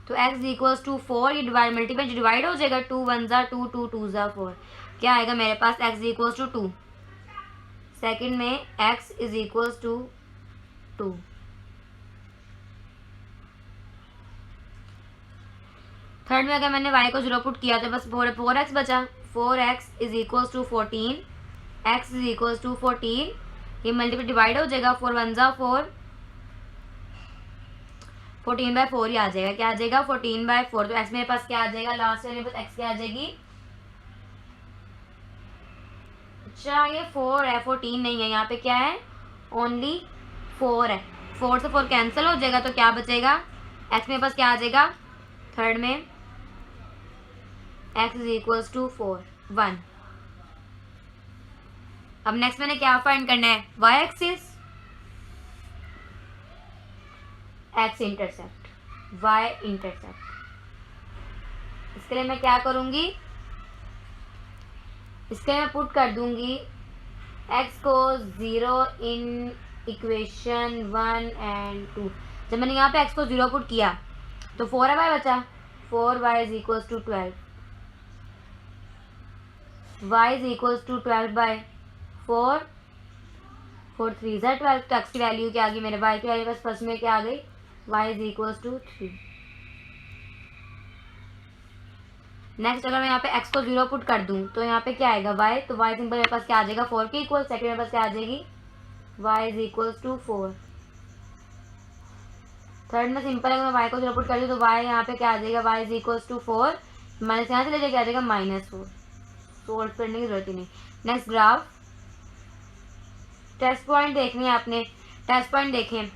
Speaker 1: तो x इक्वल्स टू 4, ये डिवाइड मल्टीपल डिवाइड हो जाएगा, 2 1 2 2 2 4। क्या आएगा मेरे पास, x इक्वल्स टू 2। सेकेंड में x is equals to 2। Third में अगर मैंने y को 0 पुट किया तो बस 4x बचा, 4x is equals to 14, x is equals to 14। ये मल्टीपल डिवाइड हो जाएगा, 4 1 4, 14/4 ही आ जाएगा। क्या आ जाएगा, 14/4। तो x मेरे पास क्या आ जाएगा, लास्ट में मेरे पास x क्या आ जाएगी, अच्छा ये 4 है, 14 नहीं है, यहाँ पे क्या है, ओनली 4 है। 4 से 4 कैंसिल हो जाएगा, तो क्या बचेगा, x मेरे पास क्या आ जाएगा, थर्ड में x इज इक्वल्स टू 4 1। अब नेक्स्ट मैंने क्या फाइंड करना है, y axis, x intercept, y intercept. इसके लिए मैं क्या करूंगी, इसके लिए मैं पुट कर दूंगी x को 0 इन इक्वेशन 1 एंड 2। जब मैंने यहाँ पे x को 0 पुट किया तो 4y बचा, 4y is equals to 12, y is equals to 12/4, 4 3 12। तो x की वैल्यू क्या आ गई मेरे, y की वैल्यू बस फर्स्ट में क्या आ गई, y is equals to 3। Next अगर मैं यहाँ पे x को 0 पुट कर दूँ तो यहाँ पे क्या आएगा, y, तो y सिंपल मेरे पास क्या आ जाएगा, 4 के इक्वल। सेकंड मेरे पास क्या आ जाएगी, y is equals to 4। Third में सिंपल अगर मैं y को 0 पुट कर दूँ तो y यहाँ पे क्या आ जाएगा, y is equals to 4, minus यहाँ से ले जाएगा, क्या आ जाएगा -4। सोल्व करने की जरूरत ही नहीं। नेक्स्ट ग्राफ, टेस्ट पॉइंट देखने हैं आपने। टेस्ट पॉइंट देखें,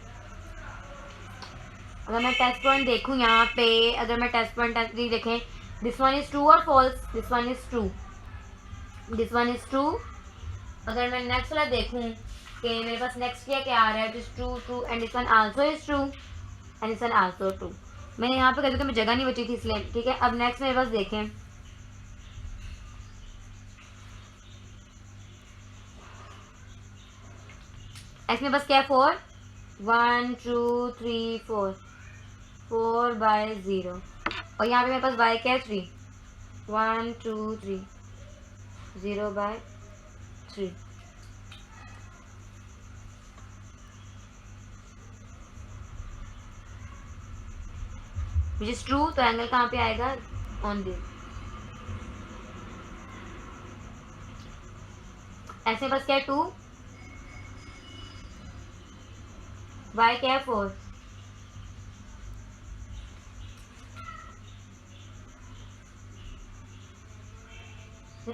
Speaker 1: अगर मैं टेस्ट पॉइंट देखूँ यहाँ पे, अगर मैं टेस्ट पॉइंट देखें, दिस वन इज ट्रू और false, this one is true, this one is true. अगर मैं नेक्स्ट वाला देखूँ कि मेरे पास नेक्स्ट क्या आ रहा है, it is true true and this one also is true and this one also true. मैंने यहाँ पे कर दिया, तो मैं जगह नहीं बची थी इसलिए, ठीक है। अब नेक्स्ट मेरे पास देखें, एक्स मेरे पास क्या है 4, 1 2 3 4, 4/0, और यहाँ पे मेरे पास y क्या है 3, 1 2 3, 0/3। विच इज ट्रू, तो एंगल कहाँ पे आएगा, ऑन दिस। ऐसे बस क्या है 2, y क्या है 4,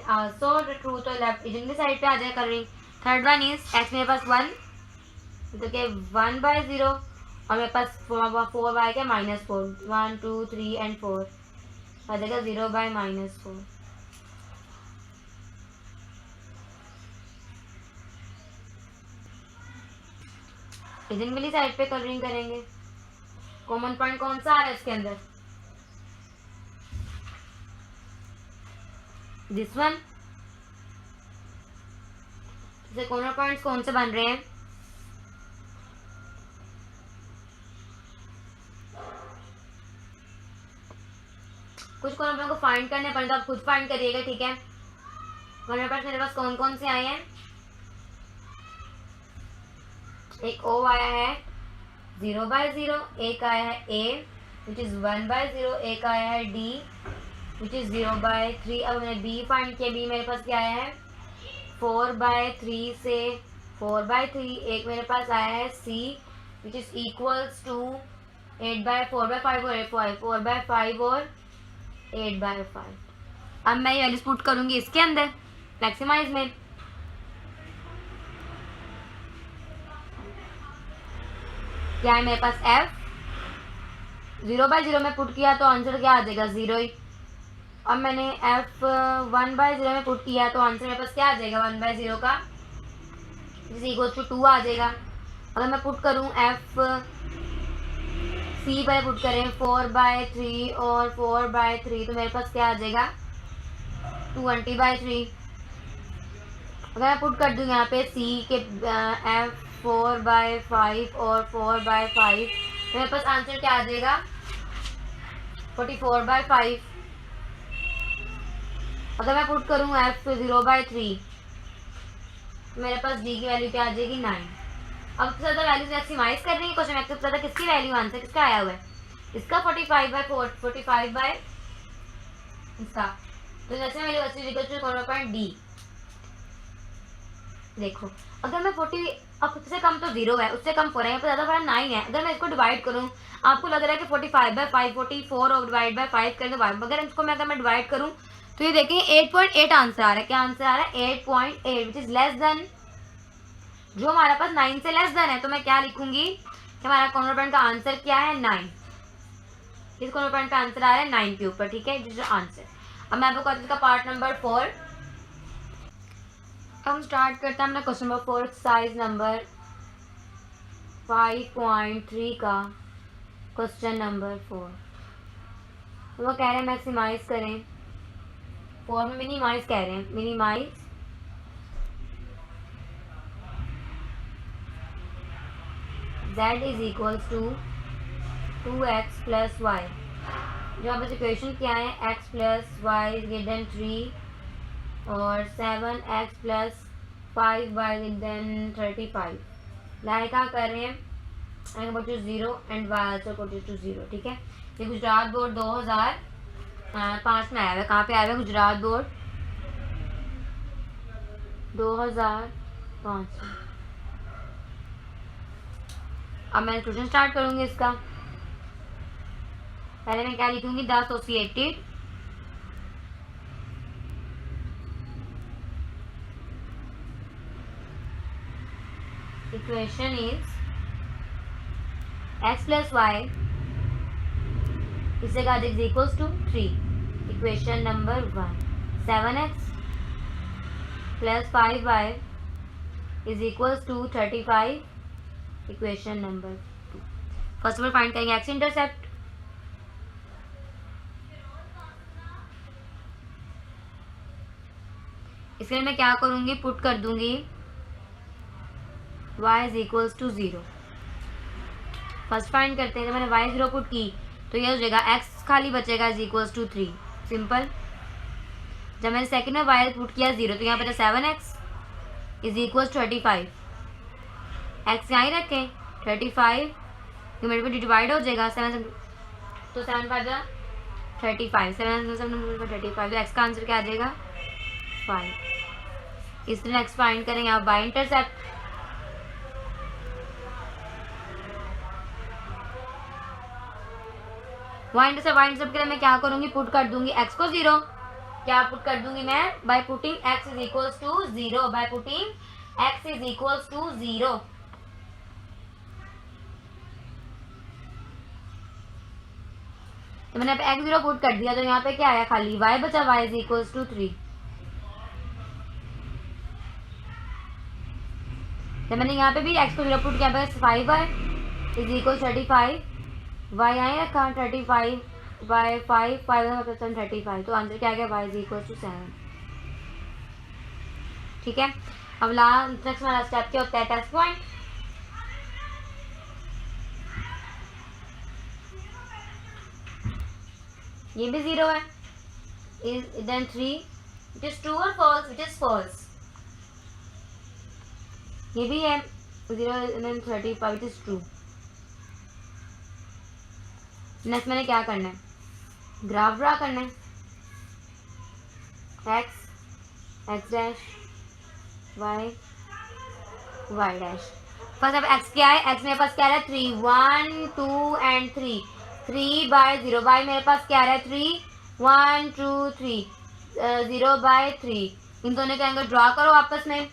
Speaker 1: आल्सो ट्रू, तो लेफ्ट इधर साइड पे आ जाए colouring. Third one is x मेरे पास 1, तो क्या 1/0, और मेरे पास 4y क्या -4, 1 2 3 एंड 4 आ जाएगा 0/-4। इधर वाली साइड पे कलरिंग करेंगे। कॉमन पॉइंट कौन सा आ रहा है इसके अंदर, दिस वन। जैसे कॉर्नर पॉइंट्स कौन से बन रहे हैं, कुछ कॉर्नर पॉइंट को फाइंड करने पड़े, तो आप खुद फाइंड करिएगा, ठीक है। कॉर्नर पॉइंट मेरे पास कौन कौन से आए हैं, एक O आया है 0/0, एक आया है A विच इज 1/0, एक आया है D विच इज 0/3। अब मैंने B फाइंड किया, B मेरे पास क्या आया है 4/3 से 4/3। एक मेरे पास आया है C which is equals to 4/5 और 4/5 और 8/5। अब मैं ये वैल्यूज पुट करूंगी इसके अंदर मैक्सिमाइज में। क्या है मेरे पास f, 0/0 में पुट किया तो आंसर क्या आ जाएगा 0 ही। अब मैंने f 1/0 में पुट किया तो आंसर मेरे पास क्या आ जाएगा 1/0 का, जिस इक्वल टू 2 आ जाएगा। अगर मैं पुट करूं f c पर पुट करें 4/3 और 4/3, तो मेरे पास क्या आ जाएगा 20/3। अगर मैं पुट कर दूं यहाँ पे c के f 4/5 और 4/5, तो मेरे पास आंसर क्या आ जाएगा 44/5। अगर मैं पुट करूँ f 0/3, तो मेरे पास d की वैल्यू क्या आ जाएगी 9। अब सबसे ज़्यादा वैल्यूज मैक्सिमाइज कर रही है क्वेश्चन में, सबसे ज़्यादा किसकी वैल्यू आंसर किसका आया हुआ है, इसका 45/4, इसका। तो जैसे मेरी बच्ची equal to corner point D। देखो अगर मैं 40, अब सबसे कम तो 0 है, उससे कम 4 है, यहाँ पर ज़्यादा बड़ा 9 है। अगर मैं इसको डिवाइड करूँ, आपको लग रहा है कि 45/5, 44 और डिवाइड/5 करें, तो अगर इसको अगर मैं डिवाइड करूँ तो ये देखें 8.8 आंसर आ रहा है। क्या आंसर आ रहा है 8.8 विच इज लेस देन, जो हमारे पास 9 से लेस देन है। तो मैं क्या लिखूंगी कि हमारा कॉर्नर पॉइंट का आंसर क्या है 9। इस कॉर्नर पॉइंट का आंसर आ रहा है 9 के ऊपर, ठीक है, जो आंसर। अब मैं आपको कहती हूँ इसका पार्ट नंबर 4। हम स्टार्ट करते हैं अपना क्वेश्चन नंबर 4, एक्सरसाइज नंबर 5.3 का क्वेश्चन नंबर 4। तो वो कह रहे हैं मैक्सिमाइज करें, 4 में मिनिमाइज कह रहे हैं, minimise z is equals to 2x plus y. जो आप इक्वेशन क्या है x plus y greater than 3 और 7x plus 5y greater then 35। Like क्या कर रहे हैं, x to 0 and y also to 0, ठीक है। ये गुजरात बोर्ड 2005 में आया हुआ है। कहाँ पे आया हुआ है, गुजरात बोर्ड 2005 में। अब मैं क्वेश्चन स्टार्ट करूंगी इसका। पहले मैं क्या लिखूंगी, the associated equation is x plus y इससे का is equals to 3। Equation number 1 7x plus 5y is equals to 35। Equation number 2। First of all find करेंगे x इंटरसेप्ट। इसके लिए मैं क्या करूंगी, पुट कर दूंगी y is equals to 0। First find करते हैं, तो मैंने y 0 पुट की तो ये हो जाएगा x खाली बचेगा इज इक्वल्स टू 3। सिंपल। जब मैंने सेकंड में y पुट किया 0 तो यहाँ पे 7x इज इक्वल्स 35। x यहाँ ही रखें 35, ये मेरे पे डिवाइड हो जाएगा 7 तो 7 5 35, 7 35 तो x का आंसर क्या आ जाएगा 5। इस तरह नेक्स्ट फाइंड करेंगे आप y इंटरसेप्ट। y इंटरसेप्ट के लिए मैं क्या करूंगी, पुट कर दूंगी x को 0। क्या पुट कर दूंगी मैं, by putting x is equals to 0। By putting x is equals to 0। तो मैंने x 0 पुट कर दिया तो यहाँ पे क्या आया, खाली y बचा, y इज इक्वल्स टू 3। तो मैंने यहाँ पे भी x को 0 पुट किया, 5y इज इक्वल 35, y आए रखा 35 बाय 5 35, तो आंसर क्या आ गया y इज इक्वल टू 7। ठीक है। अब लास्ट नेक्स्ट वाला स्टेप क्या होता है, टेस्ट पॉइंट। ये भी 0 है, is then 3 which is true और फॉल्स, विच इज फॉल्स। ये भी है 0 then 35 which is true. Next मैंने क्या करना है, ग्राफ ड्रा करना है। x dash y dash. First अब x क्या है, x मेरे पास क्या है 3, 1 2 एंड 3, 3 बाय 0, बाय मेरे पास क्या है 3, 1 2 3, 0 बाय 3। इन दोनों के एंगल ड्रा करो आपस में,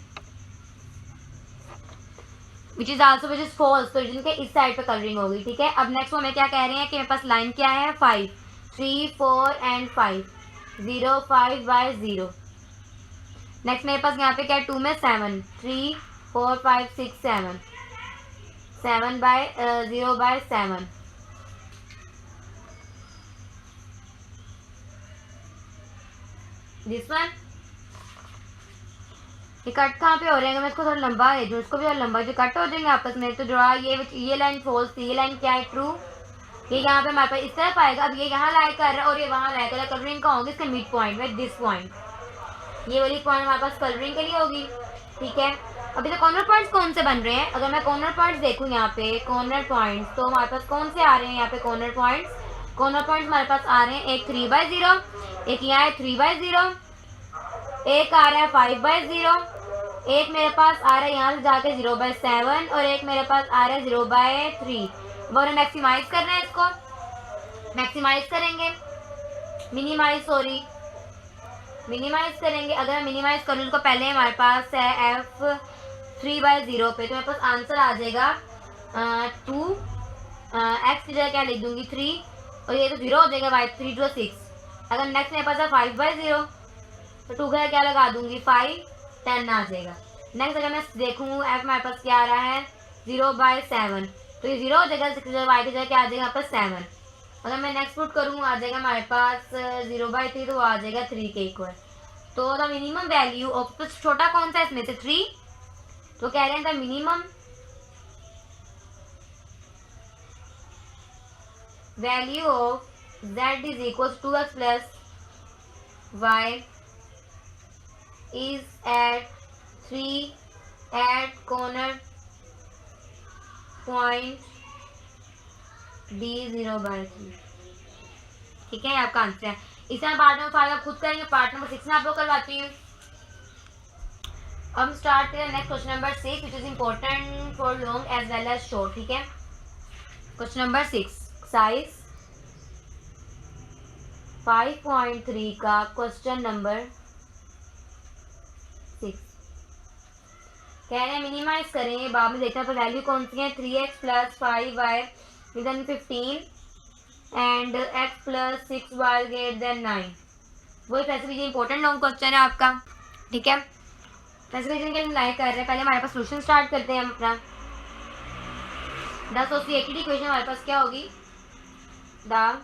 Speaker 1: which is also which is false, तो जिनके इस साइड पे कलरिंग होगी। ठीक है। अब नेक्स्ट वो हमें क्या कह रहे हैं कि मेरे पास लाइन क्या है 5, 3 4 एंड 5, 0 5 बाय 0। नेक्स्ट मेरे पास यहाँ पे क्या है 2 में 7, 3 4 5 6 7, 7 बाय 0 बाय 7। दिस वन ये कट कहाँ पे हो रहे हैं, मैं इसको थोड़ा लंबा है जो इसको भी और लंबा, जो कट हो जाएंगे आपस में। तो जो ये लाइन फॉल्स थी, ये लाइन क्या है ट्रू। ये यहाँ पे हमारे पास इस तरफ आएगा। अब ये यहाँ लाई कर रहा है और ये वहाँ लाई कर रहा है। कलरिंग का होगी इसका मिड पॉइंट में, दिस पॉइंट, ये वाली पॉइंट हमारे पास कलरिंग के लिए होगी। ठीक है। अभी तो कॉर्नर पॉइंट्स कौन से बन रहे हैं, अगर मैं कॉर्नर पॉइंट्स देखूँ यहाँ पे कॉर्नर पॉइंट्स, तो हमारे पास कौन से आ रहे हैं यहाँ पे कॉर्नर पॉइंट्स हमारे पास आ रहे हैं, एक 3/0, एक यहाँ है 3/0, एक आ रहा है 5/0, एक मेरे पास आ रहा है यहाँ से जाके 0/7 और एक मेरे पास आ रहा है 0/3। वो मैक्सिमाइज कर रहे हैं, इसको मैक्सिमाइज करेंगे, मिनिमाइज करेंगे। अगर मैं मिनिमाइज करूँ तो पहले हमारे पास है f 3/0 पे, तो मेरे पास आंसर आ जाएगा 2। x की जगह क्या लिख दूंगी 3 और ये तो 0 हो जाएगा, y 3 2 6। अगर नेक्स्ट मेरे पास है 5/0 तो 2 का क्या लगा दूंगी 5 10 आ जाएगा। नेक्स्ट अगर मैं देखूँ f हमारे पास क्या आ रहा है 0/7, तो ये 0 हो जाएगा, 6 y की जगह क्या आ जाएगा यहाँ पर 7। अगर मैं नेक्स्ट पुट करूँ आ जाएगा हमारे पास 0/3, तो वो आ जाएगा 3 के इक्वल। तो द मिनिमम वैल्यू ऑफ, तो छोटा कौन सा है इसमें से 3, तो कह रहे हैं the minimum value of z is equal 2x plus y is at 3 at corner point d 0/3। ठीक है, आपका आंसर है। इसे हम पार्ट नंबर 5 आप खुद करेंगे, पार्ट नंबर 6 में आप लोग करवाती हूँ। हम स्टार्ट करें next question number 6 which is important for long as well as short. ठीक है, क्वेश्चन नंबर 6 एक्सरसाइज 5.3 का क्वेश्चन नंबर 6। कह रहे हैं मिनिमाइज करें, बाद में देखना पर वैल्यू कौन सी है, 3x plus 5y then 15 and x plus 6y greater than 9। वही स्पेसिफिकेशन इंपॉर्टेंट लॉन्ग क्वेश्चन है आपका, ठीक है। स्पेसिफिकेशन के लिए लाइक कर रहे हैं, पहले हमारे पास सोल्यूशन स्टार्ट करते हैं हम अपना। द एसोसिएटेड इक्वेशन हमारे पास क्या होगी, the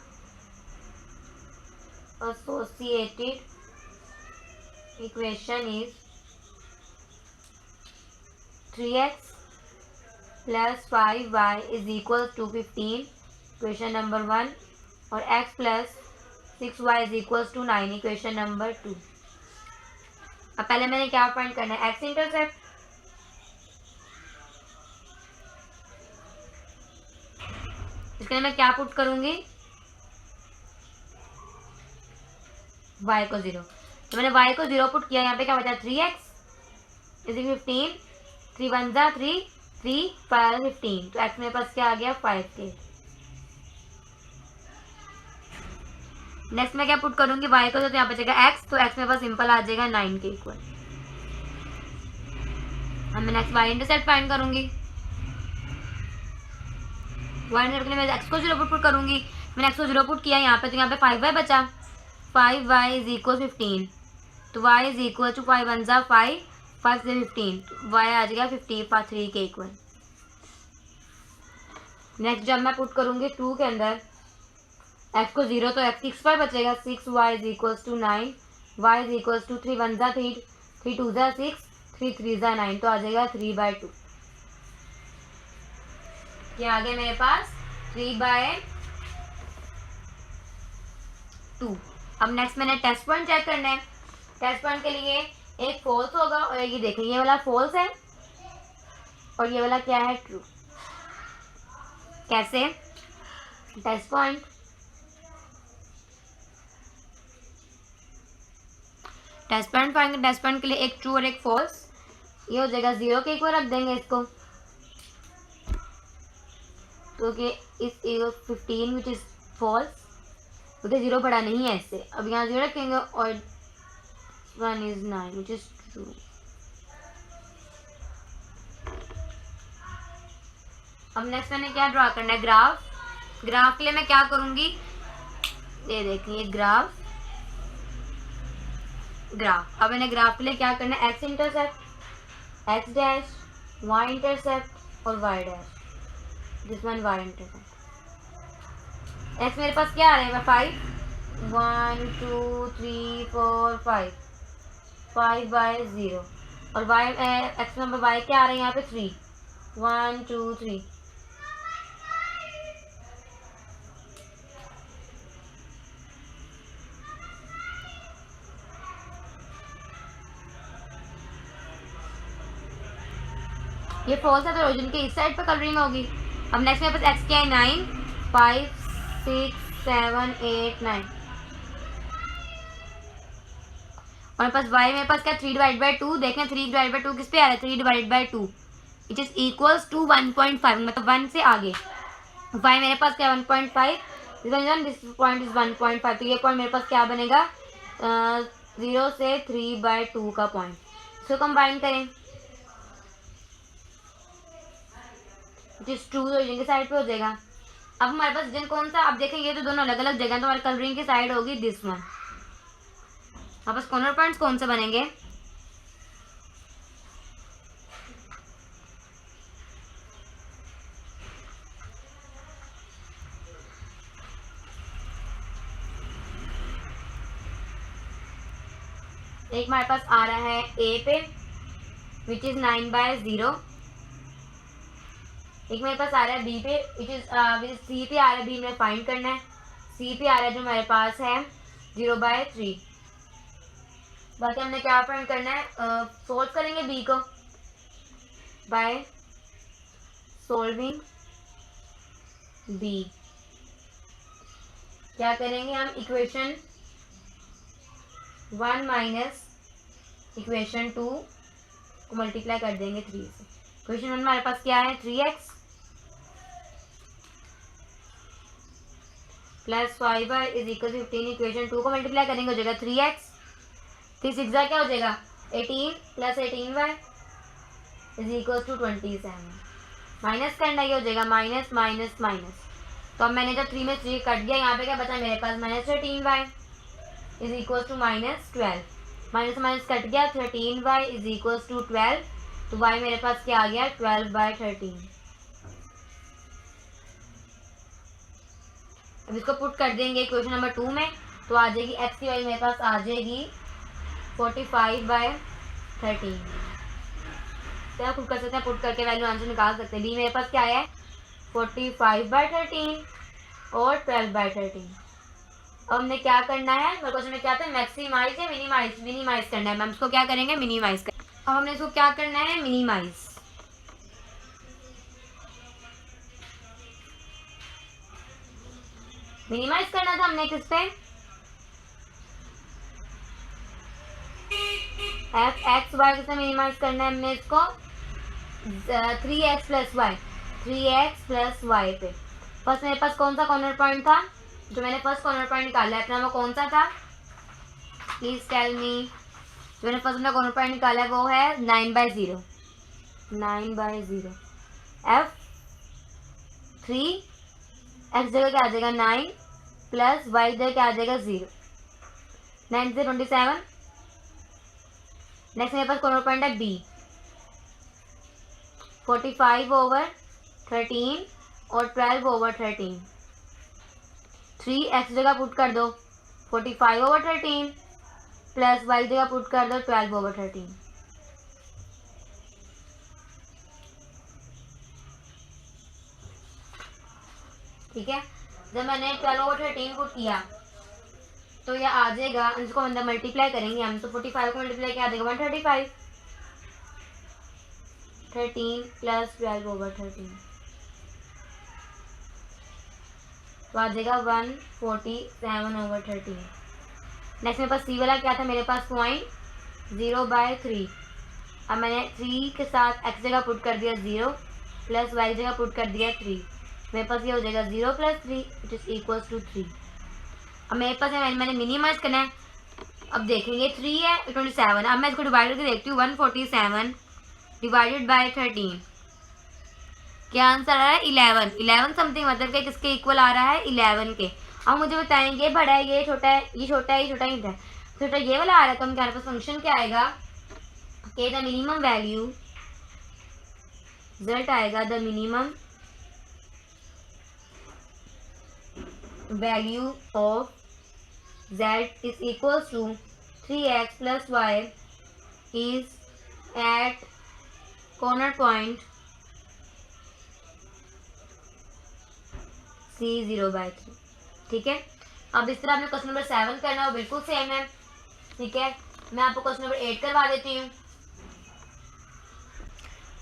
Speaker 1: associated equation is 3x plus 5y is equal to 15, equation number 1, और x plus 6y is equal to 9, equation number 2। अब पहले मैंने क्या फाइंड करना है, x इंटरसेप्ट। इसके लिए मैं क्या पुट करूंगी, y को 0। तो मैंने y को 0 पुट किया, यहाँ पे क्या बचा, 3x इज 15, 3 1 जा 3, 3 5 15, तो x मेरे पास क्या आ गया, 5k। नेक्स्ट मैं क्या पुट करूंगी, y को, तो यहाँ बचेगा x, तो x मेरे पास सिंपल आ जाएगा 9 के इक्वल। अब मैं नेक्स्ट y इंटरसेप्ट फाइंड करूंगी, y इंटरसेप्ट के लिए मैं x को 0 पुट करूंगी। मैंने x को 0 पुट किया यहाँ पे, तो यहाँ पे 5y बचा, 5y इज इक्वल 15, तो y इज इक्वल टू 5 1 जा 5, 5 से 15, तो y आ जाएगा 53 के इक्वल। नेक्स्ट जब मैं पुट करूंगी 2 के अंदर x को 0, तो x 6y बचेगा, 6y is equal to 9, y is equal to 3 1 जा 3, 3 2 जा 6, 3 3 जा 9, तो आ जाएगा 3/2। ये आ गया मेरे पास 3/2। अब नेक्स्ट मैंने टेस्ट पॉइंट चेक करना है। टेस्ट पॉइंट के लिए एक फॉल्स होगा और ये देखें, ये वाला फॉल्स है और ये वाला क्या है, ट्रू। कैसे, टेस्ट पॉइंट, टेस्ट पॉइंट के लिए एक ट्रू और एक फॉल्स, ये हो जाएगा 0 के इक्वल रख देंगे इसको, तो कि इस 15 विच इज फॉल्स, क्योंकि 0 बड़ा नहीं है इससे। अब यहाँ 0 रखेंगे और 1 इज 9 विच इज ट्रू। अब नेक्स्ट मैंने क्या ड्रॉ करना है, ग्राफ। ग्राफ के लिए मैं क्या करूंगी, ये देखिए ग्राफ। अब मैंने ग्राफ के लिए क्या करना है, x intercept, x dash, y intercept और y dash, this one y intercept. x मेरे पास क्या आ रहा है, 5 1 2 3 4 5, 5/0, और y x नंबर y क्या आ रहा है यहाँ पे 3, 1 2 3। ये फॉल्स है, तो ओरिजिन के इस साइड पे कलरिंग होगी। अब नेक्स्ट मेरे पास x क्या है, 9 5 6 7 8 9, और मेरे पास y मेरे पास क्या 3/2। देखें 3/2 किस पे आ रहा है, 3/2 इट इज इक्वल्स टू 1.5, मतलब 1 से आगे। y मेरे पास क्या 1.5, दिस पॉइंट इज 1.5, तो ये पॉइंट मेरे पास क्या बनेगा, 0 से 3/2 का पॉइंट। इसको कंबाइन करें, जिस ट्रू ओरिजिन की साइड पे हो जाएगा। अब हमारे पास रीजन कौन सा, आप देखें ये तो दोनों अलग अलग जगह, तो हमारे कलरिंग की साइड होगी दिस वन। हमारे पास कॉर्नर पॉइंट्स कौन से बनेंगे, एक हमारे पास आ रहा है A पे विच इज 9/0, एक मेरे पास आ रहा है B पे विच इज C पे आ रहा है, B में फाइंड करना है। C पे आ रहा है जो हमारे पास है 0/3। बाकी हमने क्या फाइंड करना है, सोल्व करेंगे B को बाय सोल्विंग B। क्या करेंगे हम, इक्वेशन 1 माइनस इक्वेशन 2 को मल्टीप्लाई कर देंगे 3 से। इक्वेशन 1 हमारे पास क्या है, 3x plus 5y is equal 15, equation 2 को मल्टीप्लाई करेंगे हो जाएगा 3x, 3 6 क्या हो जाएगा 18 plus 18y is equal to 27। Minus करना ही हो जाएगा, माइनस माइनस माइनस। तो अब मैंने जब 3 में 3 कट गया, यहाँ पे क्या बचा मेरे पास, -13y is equal to -12। Minus minus cut गया, 13y इज इक्वल टू 12। तो y मेरे पास क्या आ गया, 12/13। अब इसको पुट कर देंगे क्वेश्चन नंबर 2 में, तो आ जाएगी x की वैल्यू मेरे पास आ जाएगी 45/13। क्या पुट कर सकते हैं, पुट करके वैल्यू आंसर निकाल सकते हैं। b मेरे पास क्या है, 45/13 और 12/13। अब हमने क्या करना है, मेरे क्वेश्चन में क्या था, मैक्सिमाइज या मिनिमाइज, मिनिमाइज करना है। मैम इसको क्या करेंगे, मिनिमाइज कर। अब हमने इसको क्या करना है, मिनिमाइज। मिनिमाइज करना था हमने किस पे, एफ एक्स वाई किससे मिनिमाइज करना है हमने इसको, 3x + y, 3x + y पे। फर्स्ट मेरे पास कौन सा कॉर्नर पॉइंट था, जो मैंने फर्स्ट कॉर्नर पॉइंट निकाला है अपना, वो कौन सा था, प्लीज टेल मी। जो मैंने फर्स्ट अपना कॉर्नर पॉइंट निकाला है वो है 9/0, 9/0। f 3 x जगह क्या आ जाएगा 9 प्लस y जगह क्या आ जाएगा 0, 9 से 27। नेक्स्ट मेरे पास कॉर्नर पॉइंट है b, 45/13 और 12/13। 3x जगह पुट कर दो 45/13 प्लस y जगह पुट कर दो 12/13। ठीक है, जब मैंने 12/13 पुट किया तो यह आ जाएगा, इसको अंदर मल्टीप्लाई करेंगे हम, तो 45 को मल्टीप्लाई क्या आ जाएगा 135, 13 प्लस 12/13 तो आ जाएगा 147/13। नेक्स्ट मेरे पास सी वाला क्या था, मेरे पास 0.3। अब मैंने 3 के साथ x जगह पुट कर दिया 0 प्लस y जगह पुट कर दिया 3। मेरे पास ये हो जाएगा 0 + 3 इट इज इक्वल टू 3। अब मेरे पास है, मैंने मिनिमाइज करना है। अब देखेंगे 3 है 27। अब मैं इसको डिवाइड करके देखती हूँ, 147 डिवाइडेड बाय 13 क्या आंसर आ रहा है 11, 11 समथिंग, मतलब कि किसके इक्वल आ रहा है 11 के। अब मुझे बताएंगे बड़ा है, ये छोटा है, ये छोटा है, ये छोटा है, छोटा ये वाला आ रहा है, तो हम क्या फंक्शन क्या आएगा कि द मिनिमम वैल्यू, रिजल्ट आएगा the minimum value of z is equal to 3x + y is at corner point C0/3। ठीक है, अब इस तरह आपने क्वेश्चन नंबर 7 करना है, वो बिल्कुल सेम है। ठीक है, मैं आपको क्वेश्चन नंबर 8 करवा देती हूँ।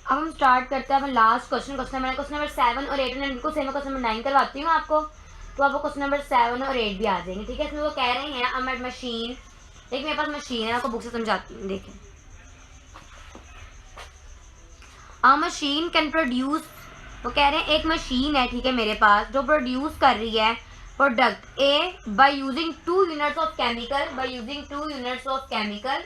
Speaker 1: अब हम स्टार्ट करते हैं अपना लास्ट क्वेश्चन। क्वेश्चन नंबर 7 और 8 में बिल्कुल सेम है। क्वेश्चन नंबर 9 करवाती हूँ आपको, तो आपको क्वेश्चन नंबर 7 और 8 भी आ जाएंगे। ठीक है, इसमें वो कह रहे हैं अमर मशीन, एक मेरे पास मशीन है, आपको बुक से समझाती हूँ। देखें, अ मशीन कैन प्रोड्यूस, वो कह रहे हैं एक मशीन है, ठीक है, मेरे पास जो प्रोड्यूस कर रही है product A by using 2 units of chemical, by using 2 units of chemical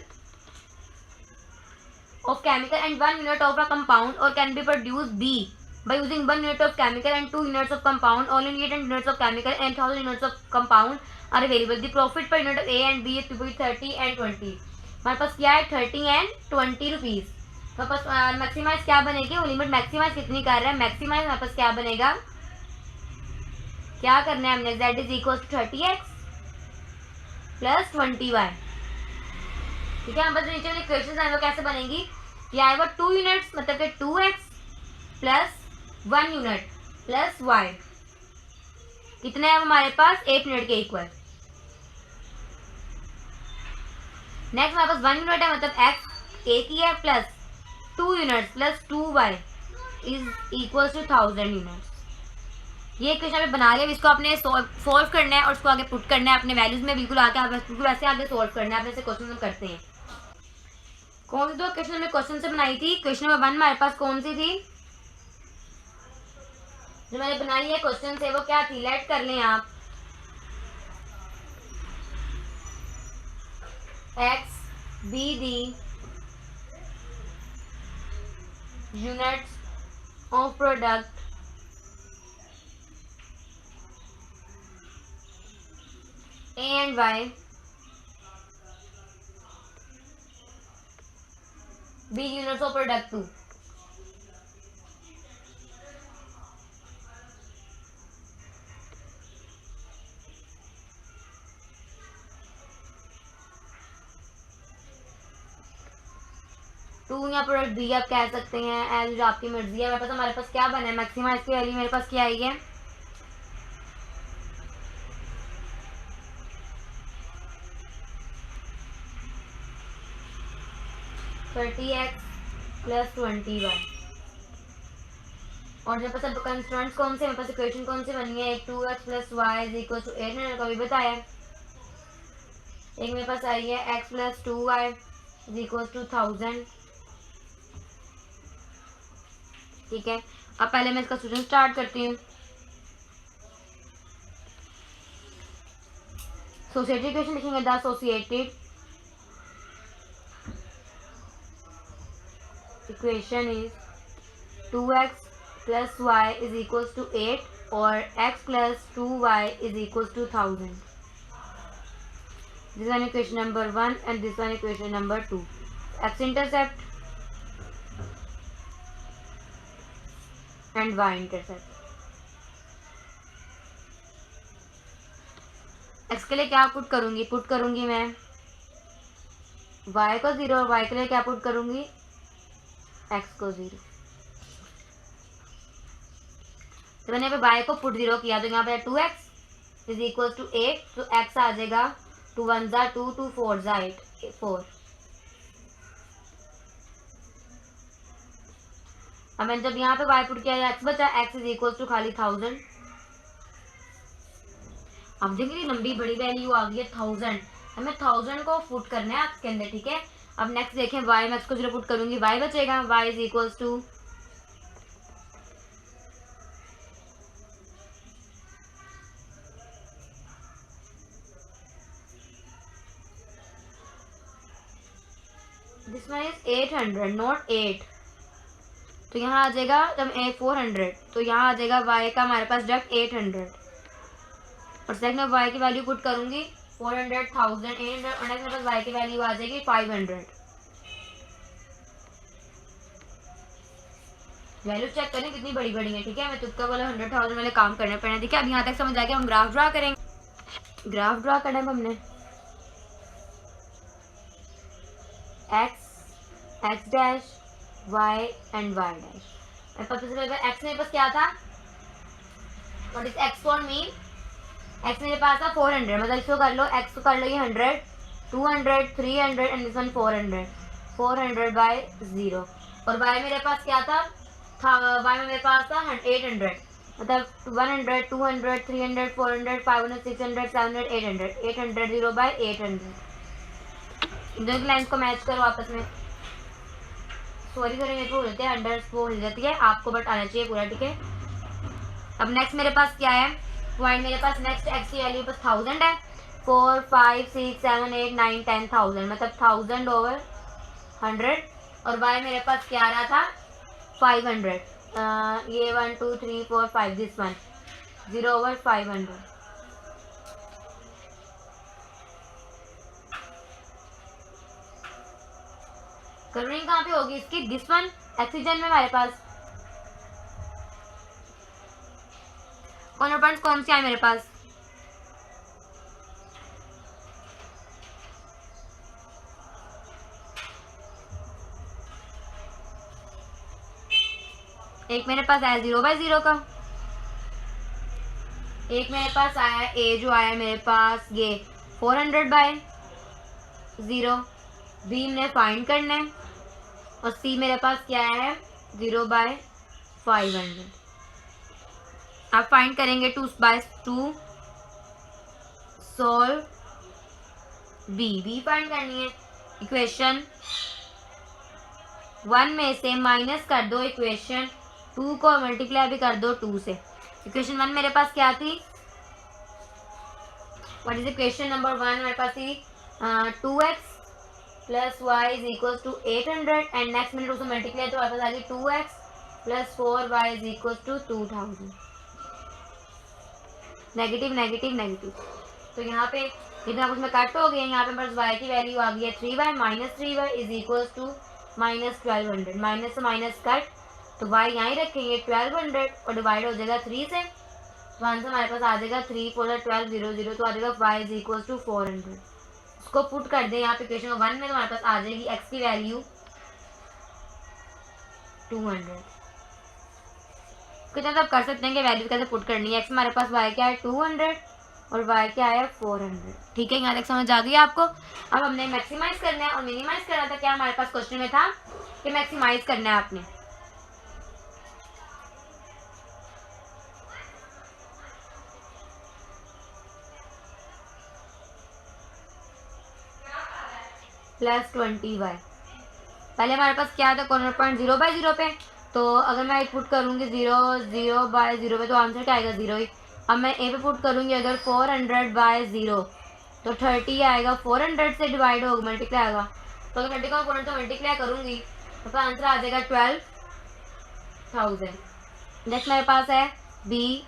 Speaker 1: and 1 unit of a compound, or can be produced B by using 1 unit of chemical and 2 units of compound. Only 8 units of chemical and 1000 units of compound are available. The profit per unit of A and B is 30 and 20। हमारे पास क्या है 30 and 20 rupees. हमारे पास maximise क्या बनेगी, वो limit maximise कितनी कर रहा है, मैक्सिमाइज हमारे पास क्या बनेगा, क्या करना है हमने, z is equal to 30x + 20y। ठीक है, हम बस नीचे वाली इक्वेशंस हैं वो कैसे बनेगी, ये आएगा 2 यूनिट्स मतलब कि 2x + 1 यूनिट + y, कितने हैं हमारे पास 8 यूनिट के इक्वल। नेक्स्ट हमारे पास 1 यूनिट है, मतलब x एक ही है, plus 2 units + 2y is equal to 1000 units. ये इक्वेशन में बना लिया, इसको आपने सॉल्व करना है और उसको आगे पुट करना है अपने वैल्यूज में, बिल्कुल आगे आप बिल्कुल वैसे आगे सॉल्व करना है। आप ऐसे क्वेश्चन हम करते हैं। कौन सी दो क्वेश्चन हमने क्वेश्चन से बनाई थी, क्वेश्चन नंबर 1 हमारे पास कौन सी थी जो मैंने बनाई है क्वेश्चन से, वो क्या थी, लेट कर लें आप, x b d units of product A and Y, B units of product 2. Two या प्रोडक्ट बी आप कह सकते हैं, एज जो आपकी मर्जी है। हमारे पास क्या बना है, मैक्सिमा इसकी वैल्यू मेरे पास क्या आई है, 30x प्लस 20y। और मेरे पास कंस्टेंट्स कौन से, मेरे पास इक्वेशन कौन सी बनी है, एक 2x plus y is equal to 8, मैंने कभी बताया। एक मेरे पास आई है x plus 2y is equal to 1000। ठीक है, अब पहले मैं इसका सॉल्यूशन स्टार्ट करती हूँ। एसोसिएटेड इक्वेशन लिखेंगे, the associated equation is 2x plus y is equals to 8 or x plus 2y is equals to 1000. This one equation number 1 and this one equation number 2. X intercept and y intercept. x के लिए क्या put करूंगी मैं y को 0 और y के लिए क्या पुट करूंगी, x को 0। तो मैंने यहाँ पे y को पुट 0 किया, तो यहाँ पे 2x इज इक्वल टू 8, तो x आ जाएगा 2 1 जा 2 2 4 जा 8 4। अब मैंने जब यहाँ पे y पुट किया, x बचा, x इज इक्वल टू खाली 1000। अब देखिए लंबी बड़ी वैल्यू आ गई है 1000, हमें 1000 को पुट करना है आपके अंदर। ठीक है, अब नेक्स्ट देखें, y मैं x को 0 पुट करूंगी, y बचेगा, y is equal to this one is 800 not 8, तो यहाँ आ जाएगा जब 400, तो यहाँ आ जाएगा y का हमारे पास डायरेक्ट 800। और सेकंड में y की वैल्यू पुट करूंगी 400 1000 800, और नेक्स्ट मेरे पास y की वैल्यू आ जाएगी 500। वैल्यू चेक करें कितनी बड़ी बड़ी है। ठीक है, मैं तुक्का वाला 100,000 वाले काम करने पड़े। ठीक है, अब यहाँ तक समझ आ गया, हम ग्राफ ड्रा करेंगे। ग्राफ ड्रा करना है हमने x dash y and y dash. x मेरे पास क्या था, what is x for me, x मेरे पास था 400, मतलब इसको कर लो, x को कर लो ये 100 200 300 एंड दिस वन 400 बाय 0। और y मेरे पास क्या था y में मेरे पास था 800, मतलब 100 200 300 400 500 600 700 800 800 0 बाय 800। दोनों लाइन्स को मैच करो आपस में। सॉरी करें, मेरे को बोलते हैं अंडर वो हिल जाती है आपको, बट आना चाहिए पूरा। ठीक है, अब नेक्स्ट मेरे पास क्या है, पॉइंट मेरे पास नेक्स्ट x की वैल्यू बस 1000 है, 4 5 6 7 8 9 10 1000, मतलब 1000 ओवर 100। और y मेरे पास क्या आ रहा था 500, ये 1 2 3 4 5 दिस वन 0 ओवर 500। कलरिंग कहाँ पे होगी इसकी, दिस वन ऑक्सीजन में हमारे पास कॉर्नर पॉइंट्स कौन से आए मेरे पास, एक मेरे पास आया 0 बाय 0 का, एक मेरे पास आया a जो आया मेरे पास ये 400 बाय 0, b हमने फाइंड करना है, और c मेरे पास क्या है 0 बाय 500। आप फाइंड करेंगे 2 बाय 2 सोल्व b फाइंड करनी है। इक्वेशन 1 में से माइनस कर दो इक्वेशन 2 को, मल्टीप्लाई भी कर दो 2 से। इक्वेशन 1 मेरे पास क्या थी, व्हाट इज इक्वेशन नंबर 1, मेरे पास थी 2x plus y is equal to 800 and next मैंने 2 से मल्टीप्लाई तो हमारे पास आ गई 2x plus 4y is equal to 2000। Negative negative negative, तो यहाँ पे इतना कुछ में कट हो गया। यहाँ पे हमारे पास y की वैल्यू आ गई है 3y minus 3y is equal to minus 1200। Minus से माइनस कट, तो y यहाँ ही रखेंगे 1200 और डिवाइड हो जाएगा 3 से, तो आंसर हमारे पास आ जाएगा 3 4 12 0 0, तो आ जाएगा y इज इक्वल टू 400। उसको पुट कर दें यहाँ पे इक्वेशन 1 में, तो हमारे पास आ जाएगी x की वैल्यू 200। कितना आप कर सकते हैं कि वैल्यू कैसे पुट करनी है। x हमारे पास y क्या है 200 और y क्या है 400। ठीक है, यहाँ तक समझ आ गई आपको। अब हमने मैक्सिमाइज करना है और मिनिमाइज करना था। क्या हमारे पास क्वेश्चन में था कि मैक्सिमाइज करना है आपने। प्लस 20y, पहले हमारे पास क्या था कॉर्नर पॉइंट 0/0 पे, तो अगर मैं पुट करूँगी 0 0/0 पे तो आंसर क्या आएगा 0 ही। अब मैं ए पे पुट करूँगी अगर 400/0 तो 30 आएगा, 400 से डिवाइड होगा मल्टीप्लाई आएगा, तो अगर 30 को 400 से मल्टीप्लाई करूँगी तो आंसर आ जाएगा 12,000। नेक्स्ट मेरे पास है बी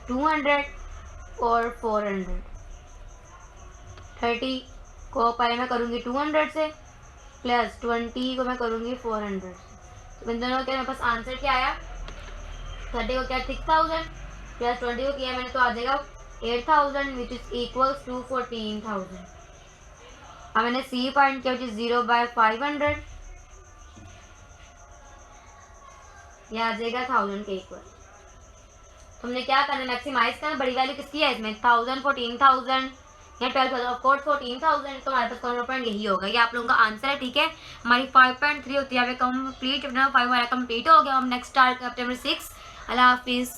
Speaker 1: 200 और 400। 30 को पहले मैं करूँगी 200 से प्लस 20 को मैं करूँगी 400 से, तो इन दोनों के मेरे पास आंसर क्या आया। 30 को क्या 6000 प्लस 20 को किया मैंने तो आ जाएगा 8000 विच इज इक्वल्स टू 14,000। अब मैंने सी पॉइंट किया विच इज 0/500, यह आ जाएगा 1000 के इक्वल। तुमने क्या करना, मैक्सिमाइज करना। बड़ी वैल्यू किसकी है इसमें 1000 14,000 या 12,000, ऑफ कोर्स 14,000, तो हमारे पास कॉर्नर पॉइंट यही होगा। ये आप लोगों का आंसर है। ठीक है, हमारी 5.3 होती है कंप्लीट, 5 हमारा कंप्लीट हो गया। हम नेक्स्ट स्टार्ट करते हैं 6। अल्लाह हाफिज़।